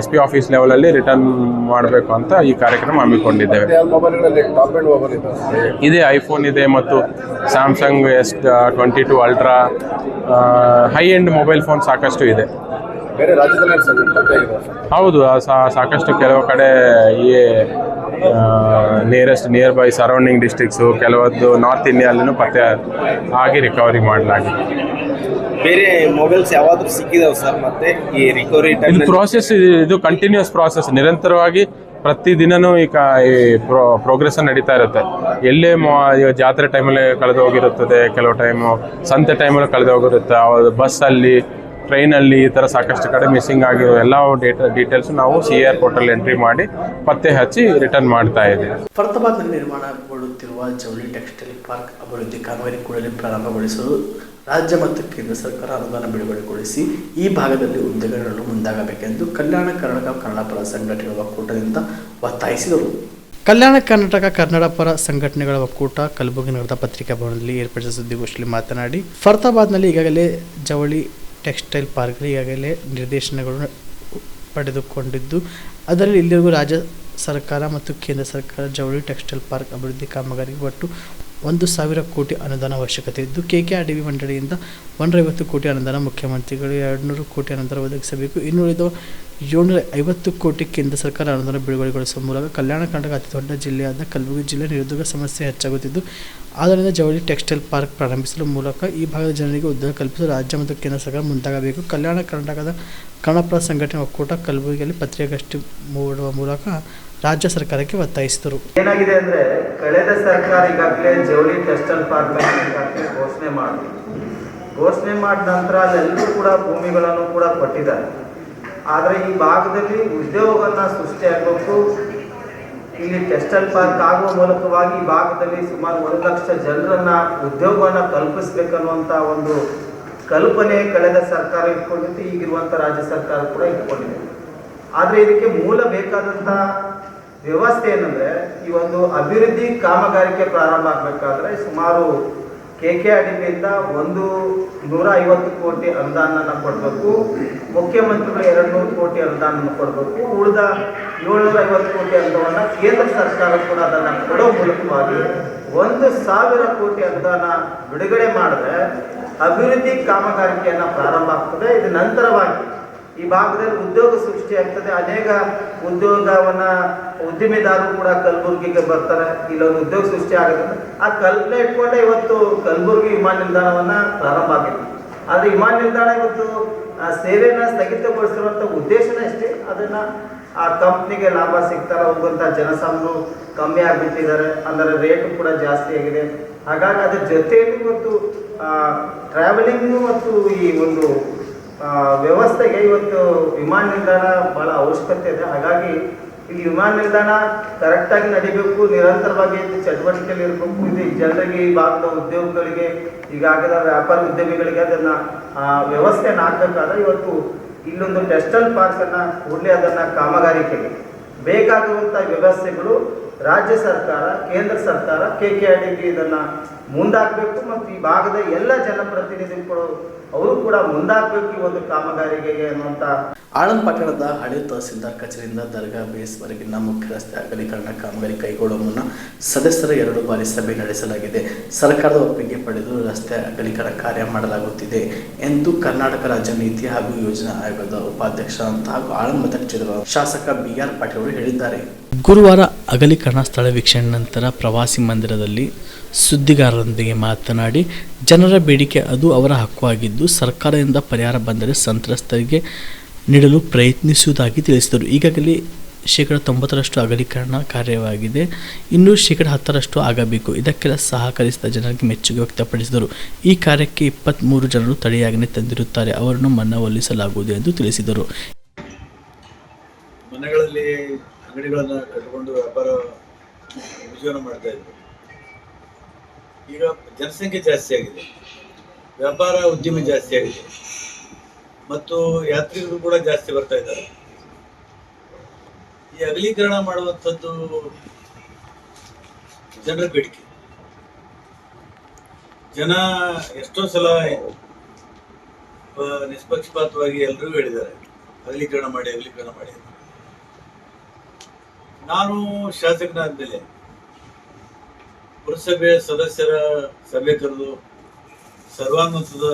SP ಆಫೀಸ್ ಲೆವೆಲಲ್ಲಿ ರಿಟರ್ನ್ ಮಾಡಬೇಕು ಅಂತ ಈ ಕಾರ್ಯಕ್ರಮ ಹಮ್ಮಿಕೊಂಡಿದ್ದೇವೆ. ಇದೆ ಐಫೋನ್ ಇದೆ ಮತ್ತು Samsung S22 ultra, high end mobile phone ಸಾಕಷ್ಟು ಇದೆ. ಹೌದು, ಸಾಕಷ್ಟು ಕೆಲವು ಕಡೆ ಈ ನಿಯರ್ ಬೈ ಸರೌಂಡಿಂಗ್ ಡಿಸ್ಟ್ರಿಕ್ಸು, ಕೆಲವೊಂದು ನಾರ್ತ್ ಇಂಡಿಯಾಲ್ಲೂ ಪತ್ತೆ ಆಗಿ ರಿಕವರಿ ಮಾಡಲಾಗಿದೆ. ಬೇರೆ ಮೊಬೈಲ್ಸ್ ಯಾವಾದರೂ ಸಿಕ್ಕಿದಾವೆ ಸರ್? ಮತ್ತೆ ಈ ರಿಕವರಿ ಇದು ಪ್ರಾಸೆಸ್, ಇದು ಕಂಟಿನ್ಯೂಸ್ ಪ್ರಾಸೆಸ್, ನಿರಂತರವಾಗಿ ಪ್ರತಿದಿನವೂ ಈ ಪ್ರೋಗ್ರೆಸ್ ನಡೀತಾ ಇರುತ್ತೆ. ಎಲ್ಲೇ ಜಾತ್ರೆ ಟೈಮಲ್ಲಿ ಕಳೆದು ಹೋಗಿರುತ್ತದೆ, ಕೆಲವು ಟೈಮು ಸಂತೆ ಟೈಮಲ್ಲಿ ಕಳೆದು ಹೋಗಿರುತ್ತೆ, ಬಸ್ಸಲ್ಲಿ, ಟ್ರೈನಲ್ಲಿ, ಈ ಥರ ಸಾಕಷ್ಟು ಕಡೆ ಮಿಸ್ಸಿಂಗ್ ಆಗಿರೋ ಎಲ್ಲ ಡೀಟೇಲ್ಸ್ ನಾವು ಸಿಇಆರ್ ಪೋರ್ಟಲ್ ಎಂಟ್ರಿ ಮಾಡಿ ಪತ್ತೆ ಹಚ್ಚಿ ರಿಟರ್ನ್ ಮಾಡ್ತಾ ಇದ್ದೀವಿ. ಫರ್ತಾಬಾದ್ನಲ್ಲಿ ನಿರ್ಮಾಣಗೊಳ್ಳುತ್ತಿರುವ ಜವಳಿ ಟೆಕ್ಸ್ಟೈಲ್ ಪಾರ್ಕ್ ಅಭಿವೃದ್ಧಿ ಕಾಮಗಾರಿ ಕೂಡಲೇ ಪ್ರಾರಂಭಗೊಳಿಸಲು ರಾಜ್ಯ ಮತ್ತು ಕೇಂದ್ರ ಸರ್ಕಾರ ಅನುದಾನ ಬಿಡುಗಡೆಗೊಳಿಸಿ ಈ ಭಾಗದಲ್ಲಿ ಉದ್ಯೋಗಗಳನ್ನು ಮುಂದಾಗಬೇಕೆಂದು ಕಲ್ಯಾಣ ಕರ್ನಾಟಕ ಕನ್ನಡ ಪರ ಸಂಘಟನೆಗಳ ಒಕ್ಕೂಟದಿಂದ ಒತ್ತಾಯಿಸಿದರು. ಕಲ್ಯಾಣ ಕರ್ನಾಟಕ ಕನ್ನಡ ಪರ ಸಂಘಟನೆಗಳ ಒಕ್ಕೂಟ ಕಲಬುರಗಿ ನಗರದ ಪತ್ರಿಕಾ ಭವನದಲ್ಲಿ ಏರ್ಪಡಿಸಿದ ಸುದ್ದಿಗೋಷ್ಠಿಯಲ್ಲಿ ಮಾತನಾಡಿ, ಫರ್ತಾಬಾದ್ನಲ್ಲಿ ಈಗಾಗಲೇ ಜವಳಿ ಟೆಕ್ಸ್ಟೈಲ್ ಪಾರ್ಕ್ ಈಗಾಗಲೇ ನಿರ್ದೇಶನಗಳನ್ನು ಪಡೆದುಕೊಂಡಿದ್ದು, ಅದರಲ್ಲಿ ಇಲ್ಲಿವರೆಗೂ ರಾಜ್ಯ ಸರ್ಕಾರ ಮತ್ತು ಕೇಂದ್ರ ಸರ್ಕಾರ ಜವಳಿ ಟೆಕ್ಸ್ಟೈಲ್ ಪಾರ್ಕ್ ಅಭಿವೃದ್ಧಿ ಕಾಮಗಾರಿಗೆ ಒಟ್ಟು 1,000 ಕೋಟಿ ಅನುದಾನ ಅವಶ್ಯಕತೆ ಇದ್ದು, KKRDB ಮಂಡಳಿಯಿಂದ 150 ಕೋಟಿ ಅನುದಾನ, ಮುಖ್ಯಮಂತ್ರಿಗಳು 200 ಕೋಟಿ ಅನುದಾನ ಒದಗಿಸಬೇಕು. ಇನ್ನುಳಿದ 750 ಕೋಟಿ ಕೇಂದ್ರ ಸರ್ಕಾರ ಅನುದಾನ ಬಿಡುಗಡೆಗೊಳಿಸುವ ಮೂಲಕ ಕಲ್ಯಾಣ ಕರ್ನಾಟಕ ಅತಿ ದೊಡ್ಡ ಜಿಲ್ಲೆಯಾದ ಕಲಬುರಗಿ ಜಿಲ್ಲೆ ನಿರುದ್ಯೋಗ ಸಮಸ್ಯೆ ಹೆಚ್ಚಾಗುತ್ತಿದ್ದು, ಆದ್ದರಿಂದ ಜವಳಿ ಟೆಕ್ಸ್ಟೈಲ್ ಪಾರ್ಕ್ ಪ್ರಾರಂಭಿಸುವ ಮೂಲಕ ಈ ಭಾಗದ ಜನರಿಗೆ ಉದ್ಯೋಗ ಕಲ್ಪಿಸಲು ರಾಜ್ಯ ಮತ್ತು ಕೇಂದ್ರ ಸರ್ಕಾರ ಮುಂದಾಗಬೇಕು. ಕಲ್ಯಾಣ ಕರ್ನಾಟಕದ ಕನ್ನಡಪರ ಸಂಘಟನೆ ಒಕ್ಕೂಟ ಕಲಬುರಗಿಯಲ್ಲಿ ಪತ್ರಿಕಾಗೋಷ್ಠಿ ಮಾಡುವ ಮೂಲಕ ರಾಜ್ಯ ಸರ್ಕಾರಕ್ಕೆ ಒತ್ತಾಯಿಸಿದರು. ಏನಾಗಿದೆ ಅಂದರೆ, ಕಳೆದ ಸರ್ಕಾರ ಈಗಾಗಲೇ ಜವಳಿ ಟೆಕ್ಸ್ಟೈಲ್ ಪಾರ್ಕ್ ಘೋಷಣೆ ಮಾಡಿದ ನಂತರ ಅಲ್ಲೆಲ್ಲರೂ ಕೂಡ ಭೂಮಿಗಳನ್ನು ಕೂಡ ಕೊಟ್ಟಿದ್ದಾರೆ. ಆದರೆ ಈ ಭಾಗದಲ್ಲಿ ಉದ್ಯೋಗವನ್ನು ಸೃಷ್ಟಿಯಾಗಬೇಕು. ಇಲ್ಲಿ ಟೆಕ್ಸ್ಟೈಲ್ ಪಾರ್ಕ್ ಆಗುವ ಮೂಲಕವಾಗಿ ಈ ಭಾಗದಲ್ಲಿ ಸುಮಾರು 1 ಲಕ್ಷ ಜನರನ್ನು ಉದ್ಯೋಗವನ್ನು ಕಲ್ಪಿಸಬೇಕನ್ನುವಂಥ ಒಂದು ಕಲ್ಪನೆ ಕಳೆದ ಸರ್ಕಾರ ಇಟ್ಕೊಂಡಿತ್ತು. ಈಗಿರುವಂಥ ರಾಜ್ಯ ಸರ್ಕಾರ ಕೂಡ ಇಟ್ಕೊಂಡಿದೆ. ಆದರೆ ಇದಕ್ಕೆ ಮೂಲ ಬೇಕಾದಂಥ ವ್ಯವಸ್ಥೆ ಏನಂದರೆ, ಈ ಒಂದು ಅಭಿವೃದ್ಧಿ ಕಾಮಗಾರಿಕೆ ಪ್ರಾರಂಭ ಆಗಬೇಕಾದ್ರೆ ಸುಮಾರು KKRDBಯಿಂದ 150 ಕೋಟಿ ಅನುದಾನ ಕೊಡಬೇಕು. ಮುಖ್ಯಮಂತ್ರಿಗಳು 200 ಕೋಟಿ ಅನುದಾನ ಕೊಡಬೇಕು. ಉಳಿದ 750 ಕೋಟಿ ಅನುದಾನವನ್ನು ಕೇಂದ್ರ ಸರ್ಕಾರ ಕೂಡ ಅದನ್ನು ಕೊಡೋ ಮೂಲಕವಾಗಿ 1,000 ಕೋಟಿ ಅನುದಾನ ಬಿಡುಗಡೆ ಮಾಡಿದ್ರೆ ಅಭಿವೃದ್ಧಿ ಕಾಮಗಾರಿಕೆಯನ್ನು ಪ್ರಾರಂಭ ಆಗ್ತದೆ. ಇದು ನಂತರವಾಗಿ ಈ ಭಾಗದಲ್ಲಿ ಉದ್ಯೋಗ ಸೃಷ್ಟಿಯಾಗ್ತದೆ. ಅನೇಕ ಉದ್ಯಮಿದಾರರು ಕೂಡ ಕಲಬುರಗಿಗೆ ಬರ್ತಾರೆ, ಇಲ್ಲೊಂದು ಉದ್ಯೋಗ ಸೃಷ್ಟಿ ಆಗುತ್ತೆ. ಆ ಕಲ್ಪನೆ ಇಟ್ಕೊಂಡೆ ಇವತ್ತು ಕಲಬುರಗಿ ವಿಮಾನ ನಿಲ್ದಾಣವನ್ನು ಪ್ರಾರಂಭ ಆಗಿದೆ. ಆದರೆ ವಿಮಾನ ನಿಲ್ದಾಣ ಇವತ್ತು ಸೇವೆಯನ್ನು ಸ್ಥಗಿತಗೊಳಿಸಿರುವಂಥ ಉದ್ದೇಶನೇ ಅಷ್ಟೇ. ಅದನ್ನು ಆ ಕಂಪ್ನಿಗೆ ಲಾಭ ಸಿಗ್ತಾರ ಹೋಗುವಂಥ ಜನಸಾಮಾನ್ಯರು ಕಮ್ಮಿ ಆಗಿಬಿಟ್ಟಿದ್ದಾರೆ, ಅಂದರೆ ರೇಟು ಕೂಡ ಜಾಸ್ತಿ ಆಗಿದೆ. ಹಾಗಾಗಿ ಅದ್ರ ಜೊತೆಯಲ್ಲಿ ಇವತ್ತು ಟ್ರಾವೆಲಿಂಗು ಮತ್ತು ಈ ಒಂದು ವ್ಯವಸ್ಥೆಗೆ ಇವತ್ತು ವಿಮಾನ ನಿಲ್ದಾಣ ಭಾಳ ಅವಶ್ಯಕತೆ ಇದೆ. ಹಾಗಾಗಿ ಈ ವಿಮಾನ ನಿಲ್ದಾಣ ಕರೆಕ್ಟಾಗಿ ನಡಿಬೇಕು, ನಿರಂತರವಾಗಿ ಚಟುವಟಿಕೆಯಲ್ಲಿ ಇರಬೇಕು. ಇದು ಜನರಿಗೆ, ಈ ಭಾಗದ ಉದ್ಯೋಗಗಳಿಗೆ, ಈಗಾಗಲೇ ವ್ಯಾಪಾರ ಉದ್ಯಮಿಗಳಿಗೆ ಅದನ್ನು ವ್ಯವಸ್ಥೆಯನ್ನು ಹಾಕಬೇಕಾದ್ರೆ ಇವತ್ತು ಇಲ್ಲೊಂದು ಟೆಕ್ಸ್ಟೈಲ್ ಪಾರ್ಕನ್ನು ಕೂಡಲೇ ಅದನ್ನು ಕಾಮಗಾರಿಕೆಗೆ ಬೇಕಾಗುವಂಥ ವ್ಯವಸ್ಥೆಗಳು ರಾಜ್ಯ ಸರ್ಕಾರ, ಕೇಂದ್ರ ಸರ್ಕಾರ, KKIDಗೆ ಇದನ್ನು ಮುಂದಾಗಬೇಕು. ಮತ್ತು ಈ ಭಾಗದ ಎಲ್ಲ ಜನಪ್ರತಿನಿಧಿಗಳು ಅವರು ಕೂಡ ಮುಂದಾಗಬೇಕು ಈ ಒಂದು ಕಾಮಗಾರಿಗೆ ಅನ್ನುವಂಥ. ಆಳಂದ್ ಪಟ್ಟಣದ ಹಳೆ ತಹಸೀಲ್ದಾರ್ ಕಚೇರಿಯಿಂದ ದರ್ಗಾ ಬೇಸ್ವರೆಗಿನ ಮುಖ್ಯ ರಸ್ತೆ ಅಗಲೀಕರಣ ಕಾಮಗಾರಿ ಕೈಗೊಳ್ಳುವ ಮುನ್ನ ಸದಸ್ಯರ 2 ಬಾರಿ ಸಭೆ ನಡೆಸಲಾಗಿದೆ. ಸರ್ಕಾರದ ಒಪ್ಪಿಗೆ ಪಡೆದು ರಸ್ತೆ ಅಗಲೀಕರಣ ಕಾರ್ಯ ಮಾಡಲಾಗುತ್ತಿದೆ ಎಂದು ಕರ್ನಾಟಕ ರಾಜ್ಯ ನೀತಿ ಹಾಗೂ ಯೋಜನಾ ಆಯೋಗದ ಉಪಾಧ್ಯಕ್ಷ ಹಾಗೂ ಆಳಂದ್ ಮತಕ್ಷೇತ್ರದ ಶಾಸಕ BR ಪಾಟೀಲ್ ಅವರು ಹೇಳಿದ್ದಾರೆ. ಗುರುವಾರ ಅಗಲೀಕರಣ ಸ್ಥಳ ವೀಕ್ಷಣೆ ನಂತರ ಪ್ರವಾಸಿ ಮಂದಿರದಲ್ಲಿ ಸುದ್ದಿಗಾರರೊಂದಿಗೆ ಮಾತನಾಡಿ, ಜನರ ಬೇಡಿಕೆ ಅದು ಅವರ ಹಕ್ಕು ಆಗಿದ್ದು ಸರ್ಕಾರದಿಂದ ಪರಿಹಾರ ಬಂದರೆ ಸಂತ್ರಸ್ತರಿಗೆ ನೀಡಲು ಪ್ರಯತ್ನಿಸುವುದಾಗಿ ತಿಳಿಸಿದರು. ಈಗಾಗಲೇ 90% ಅಗಲೀಕರಣ ಕಾರ್ಯವಾಗಿದೆ, ಇನ್ನೂ 10% ಆಗಬೇಕು. ಇದಕ್ಕೆಲ್ಲ ಸಹಕರಿಸಿದ ಜನರಿಗೆ ಮೆಚ್ಚುಗೆ ವ್ಯಕ್ತಪಡಿಸಿದರು. ಈ ಕಾರ್ಯಕ್ಕೆ 23 ಜನರು ತಡೆಯಾಜ್ಞೆ ತಂದಿರುತ್ತಾರೆ, ಅವರನ್ನು ಮನವೊಲಿಸಲಾಗುವುದು ಎಂದು ತಿಳಿಸಿದರು. ಮನೆಗಳಲ್ಲಿ ಅಂಗಡಿಗಳನ್ನು ಕಟ್ಟಿಕೊಂಡು ವ್ಯಾಪಾರ ಜೀವನ ಮಾಡ್ತಾ ಇದ್ರು. ಈಗ ಜನಸಂಖ್ಯೆ ಜಾಸ್ತಿ ಆಗಿದೆ, ವ್ಯಾಪಾರ ಉದ್ಯಮ ಜಾಸ್ತಿ ಆಗಿದೆ ಮತ್ತು ಯಾತ್ರಿಕರು ಕೂಡ ಜಾಸ್ತಿ ಬರ್ತಾ ಇದ್ದಾರೆ. ಈ ಅಗಲೀಕರಣ ಮಾಡುವಂಥದ್ದು ಜನರ ಬೇಡಿಕೆ. ಜನ ಎಷ್ಟೋ ಸಲ ನಿಷ್ಪಕ್ಷಪಾತವಾಗಿ ಎಲ್ಲರಿಗೂ ಹೇಳಿದ್ದಾರೆ, ಅಗಲೀಕರಣ ಮಾಡಿ ಅಗಲೀಕರಣ ಮಾಡಿ. ನಾನು ಶಾಸಕನಾದ್ಮೇಲೆ ಪುರಸಭೆ ಸದಸ್ಯರ ಸಭೆ ಕರೆದು ಸರ್ವಾನುಮತದ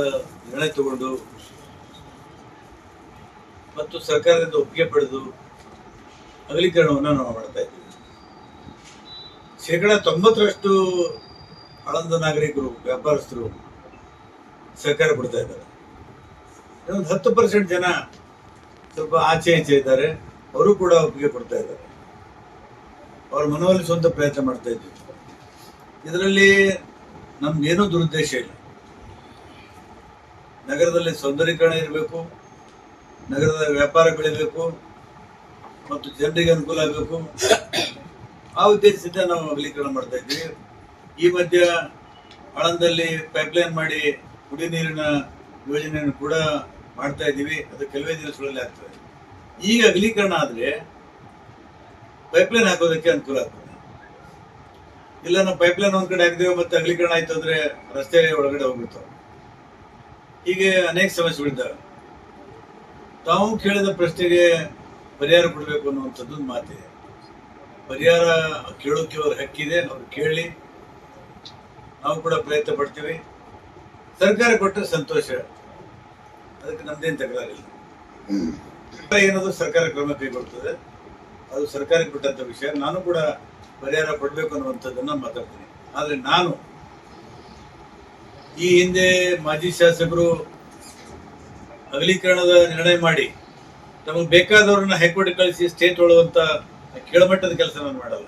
ನಿರ್ಣಯ ತಗೊಂಡು ಮತ್ತು ಸರ್ಕಾರದಿಂದ ಒಪ್ಪಿಗೆ ಪಡೆದು ಅಗಲೀಕರಣವನ್ನು ನಾವು ಮಾಡ್ತಾ ಇದ್ದೀವಿ. 90% ಆಳಂದ ನಾಗರಿಕರು, ವ್ಯಾಪಾರಸ್ಥರು ಸಹಕಾರ ಕೊಡ್ತಾ ಇದ್ದಾರೆ. ಇನ್ನೊಂದು 10% ಜನ ಸ್ವಲ್ಪ ಆಚೆ ಈಚೆ ಇದ್ದಾರೆ, ಅವರು ಕೂಡ ಒಪ್ಪಿಗೆ ಕೊಡ್ತಾ ಇದ್ದಾರೆ. ಅವ್ರ ಮನವೊಲಿಸುವಂತ ಪ್ರಯತ್ನ ಮಾಡ್ತಾ ಇದ್ದೀವಿ. ಇದರಲ್ಲಿ ನಮ್ಗೇನೂ ದುರುದ್ದೇಶ ಇಲ್ಲ. ನಗರದಲ್ಲಿ ಸೌಂದರ್ಯೀಕರಣ ಇರಬೇಕು, ನಗರದ ವ್ಯಾಪಾರ ಬೆಳಿಬೇಕು ಮತ್ತು ಜನರಿಗೆ ಅನುಕೂಲ ಆಗಬೇಕು. ಆ ಉದ್ದೇಶದಿಂದ ನಾವು ಅಗಲೀಕರಣ ಮಾಡ್ತಾ ಇದ್ದೀವಿ. ಈ ಮಧ್ಯ ಆಳಂದಲ್ಲಿ ಪೈಪ್ಲೈನ್ ಮಾಡಿ ಕುಡಿ ನೀರಿನ ಯೋಜನೆಯನ್ನು ಕೂಡ ಮಾಡ್ತಾ ಇದ್ದೀವಿ. ಅದು ಕೆಲವೇ ದಿವಸಗಳಲ್ಲಿ ಆಗ್ತದೆ. ಈಗ ಅಗಲೀಕರಣ ಆದರೆ ಪೈಪ್ಲೈನ್ ಹಾಕೋದಕ್ಕೆ ಅನುಕೂಲ ಆಗ್ತದೆ. ಇಲ್ಲ ನಾವು ಪೈಪ್ಲೈನ್ ಒಂದ್ ಕಡೆ ಹಾಕಿದೇವೆ ಮತ್ತೆ ಅಗಲೀಕರಣ ಆಯ್ತು ಅಂದ್ರೆ ರಸ್ತೆ ಒಳಗಡೆ ಹೋಗ್ಬಿಡ್ತಾವೆ. ಹೀಗೆ ಅನೇಕ ಸಮಸ್ಯೆಗಳಿದ್ದಾವೆ. ತಾವು ಕೇಳಿದ ಪ್ರಶ್ನೆಗೆ ಪರಿಹಾರ ಕೊಡಬೇಕು ಅನ್ನುವಂಥದ್ದು ಮಾತಿದೆ. ಪರಿಹಾರ ಕೇಳೋಕೆ ಅವ್ರ ಹಕ್ಕಿದೆ, ಅವ್ರು ಕೇಳಿ ನಾವು ಕೂಡ ಪ್ರಯತ್ನ ಪಡ್ತೀವಿ. ಸರ್ಕಾರ ಕೊಟ್ಟರೆ ಸಂತೋಷ, ಅದಕ್ಕೆ ನಮ್ದೇನು ತಕರಾರಿಲ್ಲ. ಏನಾದರೂ ಸರ್ಕಾರ ಕ್ರಮ ಕೈಗೊಳ್ತದೆ, ಅದು ಸರ್ಕಾರಕ್ಕೆ ಬಿಟ್ಟಂತ ವಿಷಯ. ನಾನು ಕೂಡ ಪರಿಹಾರ ಕೊಡಬೇಕು ಅನ್ನುವಂಥದ್ದನ್ನ ಮಾತಾಡ್ತೀನಿ. ಆದರೆ ನಾನು ಈ ಹಿಂದೆ ಮಾಜಿ ಶಾಸಕರು ಅಗಲೀಕರಣದ ನಿರ್ಣಯ ಮಾಡಿ ನಮಗೆ ಬೇಕಾದವ್ರನ್ನ ಹೈಕೋರ್ಟ್ ಕಳಿಸಿ ಸ್ಟೇಟ್ ಒಳ್ಳುವಂತ ಕೆಳಮಟ್ಟದ ಕೆಲಸ ನಾನು ಮಾಡಲ್ಲ.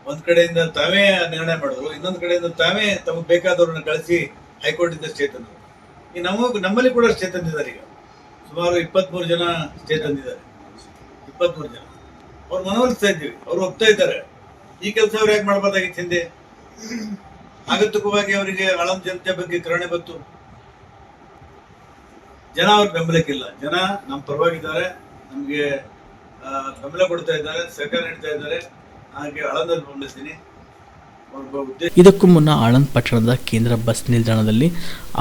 ಒಂದ್ ಕಡೆಯಿಂದ ತಾವೇ ನಿರ್ಣಯ ಮಾಡಿದ್ರು, ಇನ್ನೊಂದು ಕಡೆಯಿಂದ ತಾವೇ ತಮಗೆ ಬೇಕಾದವ್ರನ್ನ ಕಳಿಸಿ ಹೈಕೋರ್ಟ್ ಇಂದ ಸ್ಟೇ ತಂದರು. ಈ ನಮ್ಮಲ್ಲಿ ಕೂಡ ಸ್ಟೇ ತಂದಿದ್ದಾರೆ. ಈಗ ಸುಮಾರು 23 ಜನ ಸ್ಟೇ ತಂದಿದ್ದಾರೆ. 23 ಜನ ಅವ್ರು ಮನವೊಲಿಸ್ತಾ ಇದ್ದೀವಿ, ಅವ್ರು ಒಪ್ತಾ ಇದ್ದಾರೆ. ಈ ಕೆಲಸ ಅವ್ರು ಯಾಕೆ ಮಾಡಬಾರ್ದಾಗಿತ್ತು ಹಿಂದೆ? ಆಗತ್ತುಕವಾಗಿ ಅವರಿಗೆ ಆಳಂದ ಜನತೆ ಬಗ್ಗೆ ಕರುಣೆ ಬಂತು. ಜನ ಅವ್ರ ಬೆಂಬಲಕ್ಕಿಲ್ಲ. ಜನ ನಮ್ಮ ಪರವಾಗಿದ್ದಾರೆ, ನಮಗೆ ಬೆಂಬಲ ಕೊಡ್ತಾ ಇದ್ದಾರೆ, ಸಹಕಾರ ನೀಡ್ತಾ ಇದ್ದಾರೆ. ಹಾಗೆ ಆಳಂದಲ್ಲಿ ಬೆಂಬಲಿಸ್ತೀನಿ. ಇದಕ್ಕೂ ಮುನ್ನ ಆಳಂದ್ ಪಟ್ಟಣದ ಕೇಂದ್ರ ಬಸ್ ನಿಲ್ದಾಣದಲ್ಲಿ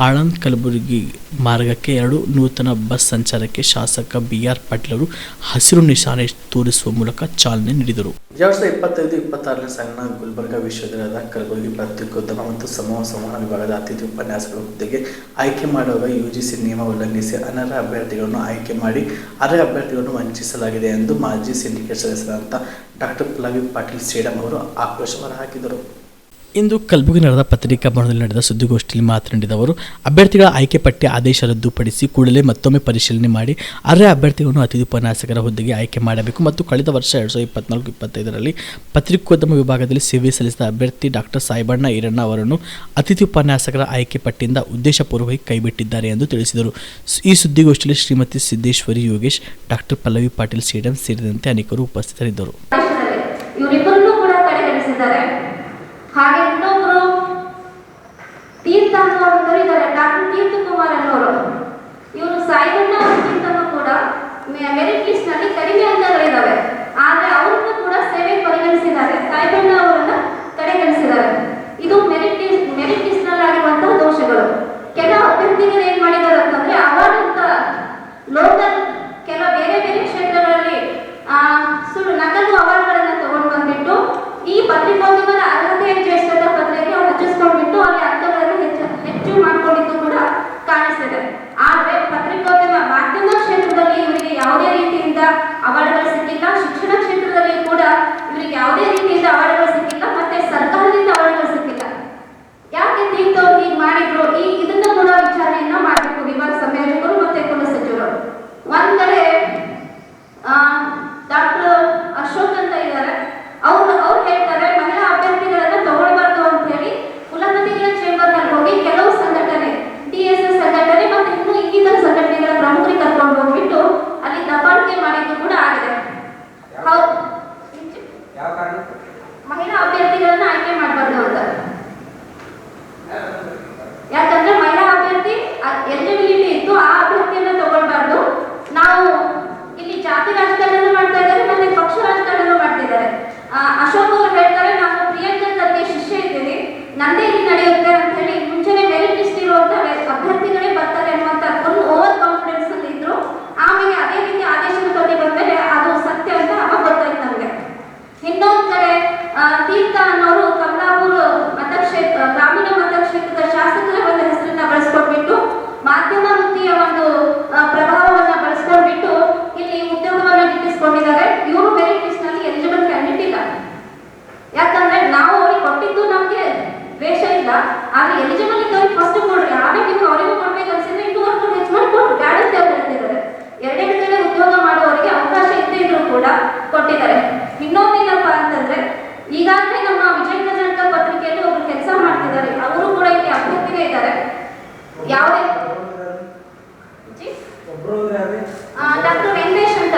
ಆಳಂದ್ ಕಲಬುರಗಿ ಮಾರ್ಗಕ್ಕೆ 2 ನೂತನ ಬಸ್ ಸಂಚಾರಕ್ಕೆ ಶಾಸಕ BR ಪಾಟೀಲ್ ಅವರು ಹಸಿರು ನಿಶಾನೆ ತೋರಿಸುವ ಮೂಲಕ ಚಾಲನೆ ನೀಡಿದರು. 2025-26ನೇ ಸಾಲಿನ ಗುಲ್ಬರ್ಗಾ ವಿಶ್ವವಿದ್ಯಾಲಯದ ಕಲಬುರಗಿ ಪತ್ರಿಕೋದ್ಯಮ ಮತ್ತು ಸಮೂಹ ಸಂವಹನ ವಿಭಾಗದ ಅತಿಥಿ ಉಪನ್ಯಾಸಕರ ಹುದ್ದೆಗೆ ಆಯ್ಕೆ ಮಾಡುವಾಗ UGC ನಿಯಮ ಉಲ್ಲಂಘಿಸಿ ಅನರ್ಹ ಅಭ್ಯರ್ಥಿಗಳನ್ನು ಆಯ್ಕೆ ಮಾಡಿ ಅರ್ಹ ಅಭ್ಯರ್ಥಿಗಳನ್ನು ವಂಚಿಸಲಾಗಿದೆ ಎಂದು ಮಾಜಿ ಸಿಂಡಿಕೇಟ್ ಸದಸ್ಯರಾದ ಡಾಕ್ಟರ್ ಪಲ್ಲವಿ ಪಾಟೀಲ್ ಸೇಡಂ ಅವರು ಆಕ್ರೋಶ ಹೊರಹಾಕಿದರು. ಇಂದು ಕಲಬುರಗಿ ನಡೆದ ಪತ್ರಿಕಾ ಭವನದಲ್ಲಿ ನಡೆದ ಸುದ್ದಿಗೋಷ್ಠಿಯಲ್ಲಿ ಮಾತನಾಡಿದ ಅವರು, ಅಭ್ಯರ್ಥಿಗಳ ಆಯ್ಕೆ ಪಟ್ಟಿ ಆದೇಶ ರದ್ದುಪಡಿಸಿ ಕೂಡಲೇ ಮತ್ತೊಮ್ಮೆ ಪರಿಶೀಲನೆ ಮಾಡಿ ಅರ್ಹ ಅಭ್ಯರ್ಥಿಗಳನ್ನು ಅತಿಥಿ ಉಪನ್ಯಾಸಕರ ಹುದ್ದೆಗೆ ಆಯ್ಕೆ ಮಾಡಬೇಕು ಮತ್ತು ಕಳೆದ ವರ್ಷ 2024-25ರಲ್ಲಿ ಪತ್ರಿಕೋದ್ಯಮ ವಿಭಾಗದಲ್ಲಿ ಸೇವೆ ಸಲ್ಲಿಸಿದ ಅಭ್ಯರ್ಥಿ ಡಾಕ್ಟರ್ ಸಾಯಿಬಣ್ಣ ಈರಣ್ಣ ಅವರನ್ನು ಅತಿಥಿ ಉಪನ್ಯಾಸಕರ ಆಯ್ಕೆ ಪಟ್ಟಿಯಿಂದ ಉದ್ದೇಶಪೂರ್ವಕವಾಗಿ ಕೈಬಿಟ್ಟಿದ್ದಾರೆ ಎಂದು ತಿಳಿಸಿದರು. ಈ ಸುದ್ದಿಗೋಷ್ಠಿಯಲ್ಲಿ ಶ್ರೀಮತಿ ಸಿದ್ದೇಶ್ವರಿ ಯೋಗೇಶ್, ಡಾಕ್ಟರ್ ಪಲ್ಲವಿ ಪಾಟೀಲ್ ಸೇಡಂ ಸೇರಿದಂತೆ ಅನೇಕರು ಉಪಸ್ಥಿತರಿದ್ದರು. ಹಾಗೆ ಇನ್ನೊಬ್ರು ತೀರ್ಥ ಅನ್ನೋರು ಇದ್ದಾರೆ, ಡಾಕ್ಟರ್ ತೀರ್ಥ ಕುಮಾರ್ ಅನ್ನೋರು. ಇವರು ಸಾಯಿಬಣ್ಣ ಅವರಿಗಿಂತಲೂ ಕೂಡ ಮೆರಿಟ್ ಲಿಸ್ಟ್ ನಲ್ಲಿ ಕಡಿಮೆ ಅಂಕಗಳಿದ್ದಾವೆ, ಆದ್ರೆ ಅವ್ರನ್ನ ಕೂಡ ಸೇವೆ ಪರಿಗಣಿಸಿದ್ದಾರೆ, ಸಾಯಿಬಣ್ಣ ಅವರನ್ನ ಕಡೆಗಣಿಸಿದ್ದಾರೆ. ಇದು ಮೆರಿಟ್ ಲಿಸ್ಟ್ ನಲ್ಲಿ ಆಗಿರುವಂತಹ ದೋಷಗಳು. ಕೆಲವು ಅಭ್ಯರ್ಥಿಗಳು ಏನ್ ಮಾಡಿದ್ದಾರೆ ಅಂತಂದ್ರೆ ಅವಾರ್ಡ್ ಅಂತ ಲೋಕಲ್ ಕೆಲವು ಬೇರೆ ಬೇರೆ ಕ್ಷೇತ್ರಗಳಲ್ಲಿ ಸುಳ್ಳು ನಕಲು ಅವಾರ್ಡ್ಗಳನ್ನ ತಗೊಂಡು ಬಂದ್ಬಿಟ್ಟು ಈ ಪತ್ರಿಕೋದ್ಯಮದ ಅರ್ಹತೆ ಜ್ಯೇಷ್ಠತಾ ಪತ್ರಿಕೆ ಅವ್ರು ಹೆಚ್ಚಿಸ್ಕೊಂಡ್ಬಿಟ್ಟು ಅಲ್ಲಿ ಅಂಕಗಳನ್ನು ಹೆಚ್ಚು ಮಾಡ್ಕೊಂಡಿದ್ದು ಕೂಡ ಕಾಣಿಸ್ತಿದೆ. ಆದ್ರೆ ಪತ್ರಿಕೋದ್ಯಮ ಮಾಧ್ಯಮ ಕ್ಷೇತ್ರದಲ್ಲಿ ಇವರಿಗೆ ಯಾವುದೇ ರೀತಿಯಿಂದ ಅವಾರ್ಡ್ಗಳು ಸಿಕ್ಕಿಲ್ಲ, ಶಿಕ್ಷಣ ಕ್ಷೇತ್ರದಲ್ಲಿ ಕೂಡ ಇವರಿಗೆ ಯಾವುದೇ ರೀತಿಯಿಂದ ಅವಾರ್ಡ್ಗಳು ಸಿಕ್ಕಿಲ್ಲ, ಮತ್ತೆ ಸರ್ಕಾರದಿಂದ ಅವಾರ್ಡ್ಗಳು ಸಿಕ್ಕಿಲ್ಲ. ಯಾಕೆ ತೀರ್ಥವ್ರು ಹೀಗೆ ಮಾಡಿದ್ರು, ಇದನ್ನ ಕೂಡ ವಿಚಾರಣೆಯನ್ನ ಮಾಡಬೇಕು ವಿಭಾಗ ಸಂಯೋಜಕರು ಮತ್ತೆ ಕುಲಸಚಿವರು. ಒಂದ್ ಕಡೆ ಡಾಕ್ಟರ್ ಅಶೋಕ್ ಅಂತ ಇದ್ದಾರೆ, ಅವ್ರು ಹೇಳ್ತಾರೆ ಮಹಿಳಾ ಅಭ್ಯರ್ಥಿಗಳನ್ನ ತಗೊಳ್ಬಾರ್ದು ಅಂತ ಹೇಳಿ ಕುಲಪತಿಗಳ ಚೇಂಬರ್ ನಲ್ಲಿ ಹೋಗಿ ಕೆಲವು ಸಂಘಟನೆ TSS ಸಂಘಟನೆ ಮತ್ತೆ ಇನ್ನು ಇನ್ನಿತರ ಸಂಘಟನೆಗಳ ಪ್ರಮುಖರಿಗೆ ಕರ್ಕೊಂಡು ಹೋಗ್ಬಿಟ್ಟು ಅಲ್ಲಿ ದಬ್ಬಾಳಿಕೆ ಮಾಡಿದ್ದು ಕೂಡ ಆಗಿದೆ. ಮಹಿಳಾ ಅಭ್ಯರ್ಥಿಗಳನ್ನ ಆಯ್ಕೆ ಮಾಡಬಾರ್ದು ಅಂತ. ಯಾಕಂದ್ರೆ ಮಹಿಳಾ ಅಭ್ಯರ್ಥಿ ಎಲಿಜಿಬಿಲಿಟಿ ಇತ್ತು, ಆ ಅಭ್ಯರ್ಥಿಯನ್ನ ತಗೊಳ್ಬಾರ್ದು. ನಾವು ಇಲ್ಲಿ ಜಾತಿ ರಾಜಕಾರಣ ಮಾಡ್ತಾ ಇದ್ದಾರೆ ಮತ್ತೆ ಪಕ್ಷ ರಾಜಕಾರಣ ಮಾಡ್ತಿದ್ದಾರೆ. ಅಶೋಕ್ ಅವರು ಹೇಳ್ತಾರೆ, ನಾವು ಪ್ರಿಯಾಂಕಾ ಖರ್ಗೆ ಶಿಷ್ಯ ಇದ್ದೀವಿ, ನಂದೇ ಇಲ್ಲಿ ನಡೆಯುತ್ತೆ ಅಂತ ಹೇಳಿ ಮುಂಚೆನೆ ಮೆರಿಟ್ ಲಿಸ್ಟ್ ಇರುವಂತ ಅಭ್ಯರ್ಥಿಗಳೇ ಬರ್ತಾರೆ ಅನ್ನುವಂತ ಒಂದು ಓವರ್ ಕಾನ್ಫಿಡೆನ್ಸ್ ಅಲ್ಲಿ ಇದ್ರು. ಆಮೇಲೆ ಅದೇ ರೀತಿ ಆದೇಶದ ಪ್ರತಿ ಬಂದ್ಮೇಲೆ ಅದು ಸತ್ಯ ಅಂತ ಅವಾಗ ಗೊತ್ತಾಯ್ತು ನಮ್ಗೆ. ಇನ್ನೊಂದ್ ಕಡೆ ತೀರ್ಥ ಅನ್ನೋರು ಕಮಲಾಪುರ ಮತಕ್ಷೇತ್ರ ಗ್ರಾಮೀಣ ಮತಕ್ಷೇತ್ರದ ಶಾಸಕರ ಒಂದು ಹೆಸರನ್ನ ಬಳಸ್ಕೊಂಡ್ಬಿಟ್ಟು ಮಾಧ್ಯಮ ವೃತ್ತಿಯ ಒಂದು ಪ್ರಭಾವವನ್ನ ಬಳಸ್ಕೊಂಡ್ಬಿಟ್ಟು ಇಲ್ಲಿ ಉದ್ಯೋಗವನ್ನ ಗಿಟ್ಟಿಸ್ಕೊಂಡಿದ್ದಾರೆ. ಇವರು ಮೆರಿಟ್ ಲಿಸ್ಟ್ ನಲ್ಲಿ ಎಲಿಜಿಬಲ್ ಕ್ಯಾಂಡಿಡೇಟ್ ಇಲ್ಲ. ಯಾಕಂದ್ರೆ ನಾವು ಅವ್ರಿಗೆ ಕೊಟ್ಟಿದ್ದು ನಮ್ಗೆ ದ್ವೇಷ ಇಲ್ಲ, ಆದ್ರೆ ಎಲಿಜಿಬಲ್ ಇದ್ದವ್ರಿಗೆ ಫಸ್ಟ್ ಕೊಡ್ರಿ, ಆಮೇಲೆ ನಿಮ್ಗೆ ಅವರಿಗೂ ಕೊಡ್ಬೇಕು ಅನ್ಸಿದ್ರೆ ಇನ್ನೂವರೆಗೂ ಹೆಚ್ಚು ಮಾಡಿ ಕೊಟ್ಟು ಬ್ಯಾಡಂತೆ ಅವ್ರು ಹೇಳ್ತಿದ್ದಾರೆ. ಎರಡೆರಡು ಕಡೆ ಉದ್ಯೋಗ ಮಾಡುವವರಿಗೆ ಅವಕಾಶ ಇದ್ರೂ ಕೂಡ ಕೊಟ್ಟಿದ್ದಾರೆ. ಇನ್ನೊಂದೇನಪ್ಪ ಅಂತಂದ್ರೆ ಈಗಾಗಲೇ ನಮ್ಮ ವಿಜಯನಗರ ಪತ್ರಿಕೆಯಲ್ಲಿ ಒಬ್ರು ಕೆಲಸ ಮಾಡ್ತಿದ್ದಾರೆ, ಅವರು ಕೂಡ ಇಲ್ಲಿ ಅಭ್ಯರ್ಥಿಗೆ ಇದ್ದಾರೆ. ಯಾವುದೇ ಡಾಕ್ಟರ್ ವೆಂಕಟೇಶ್ ಅಂತ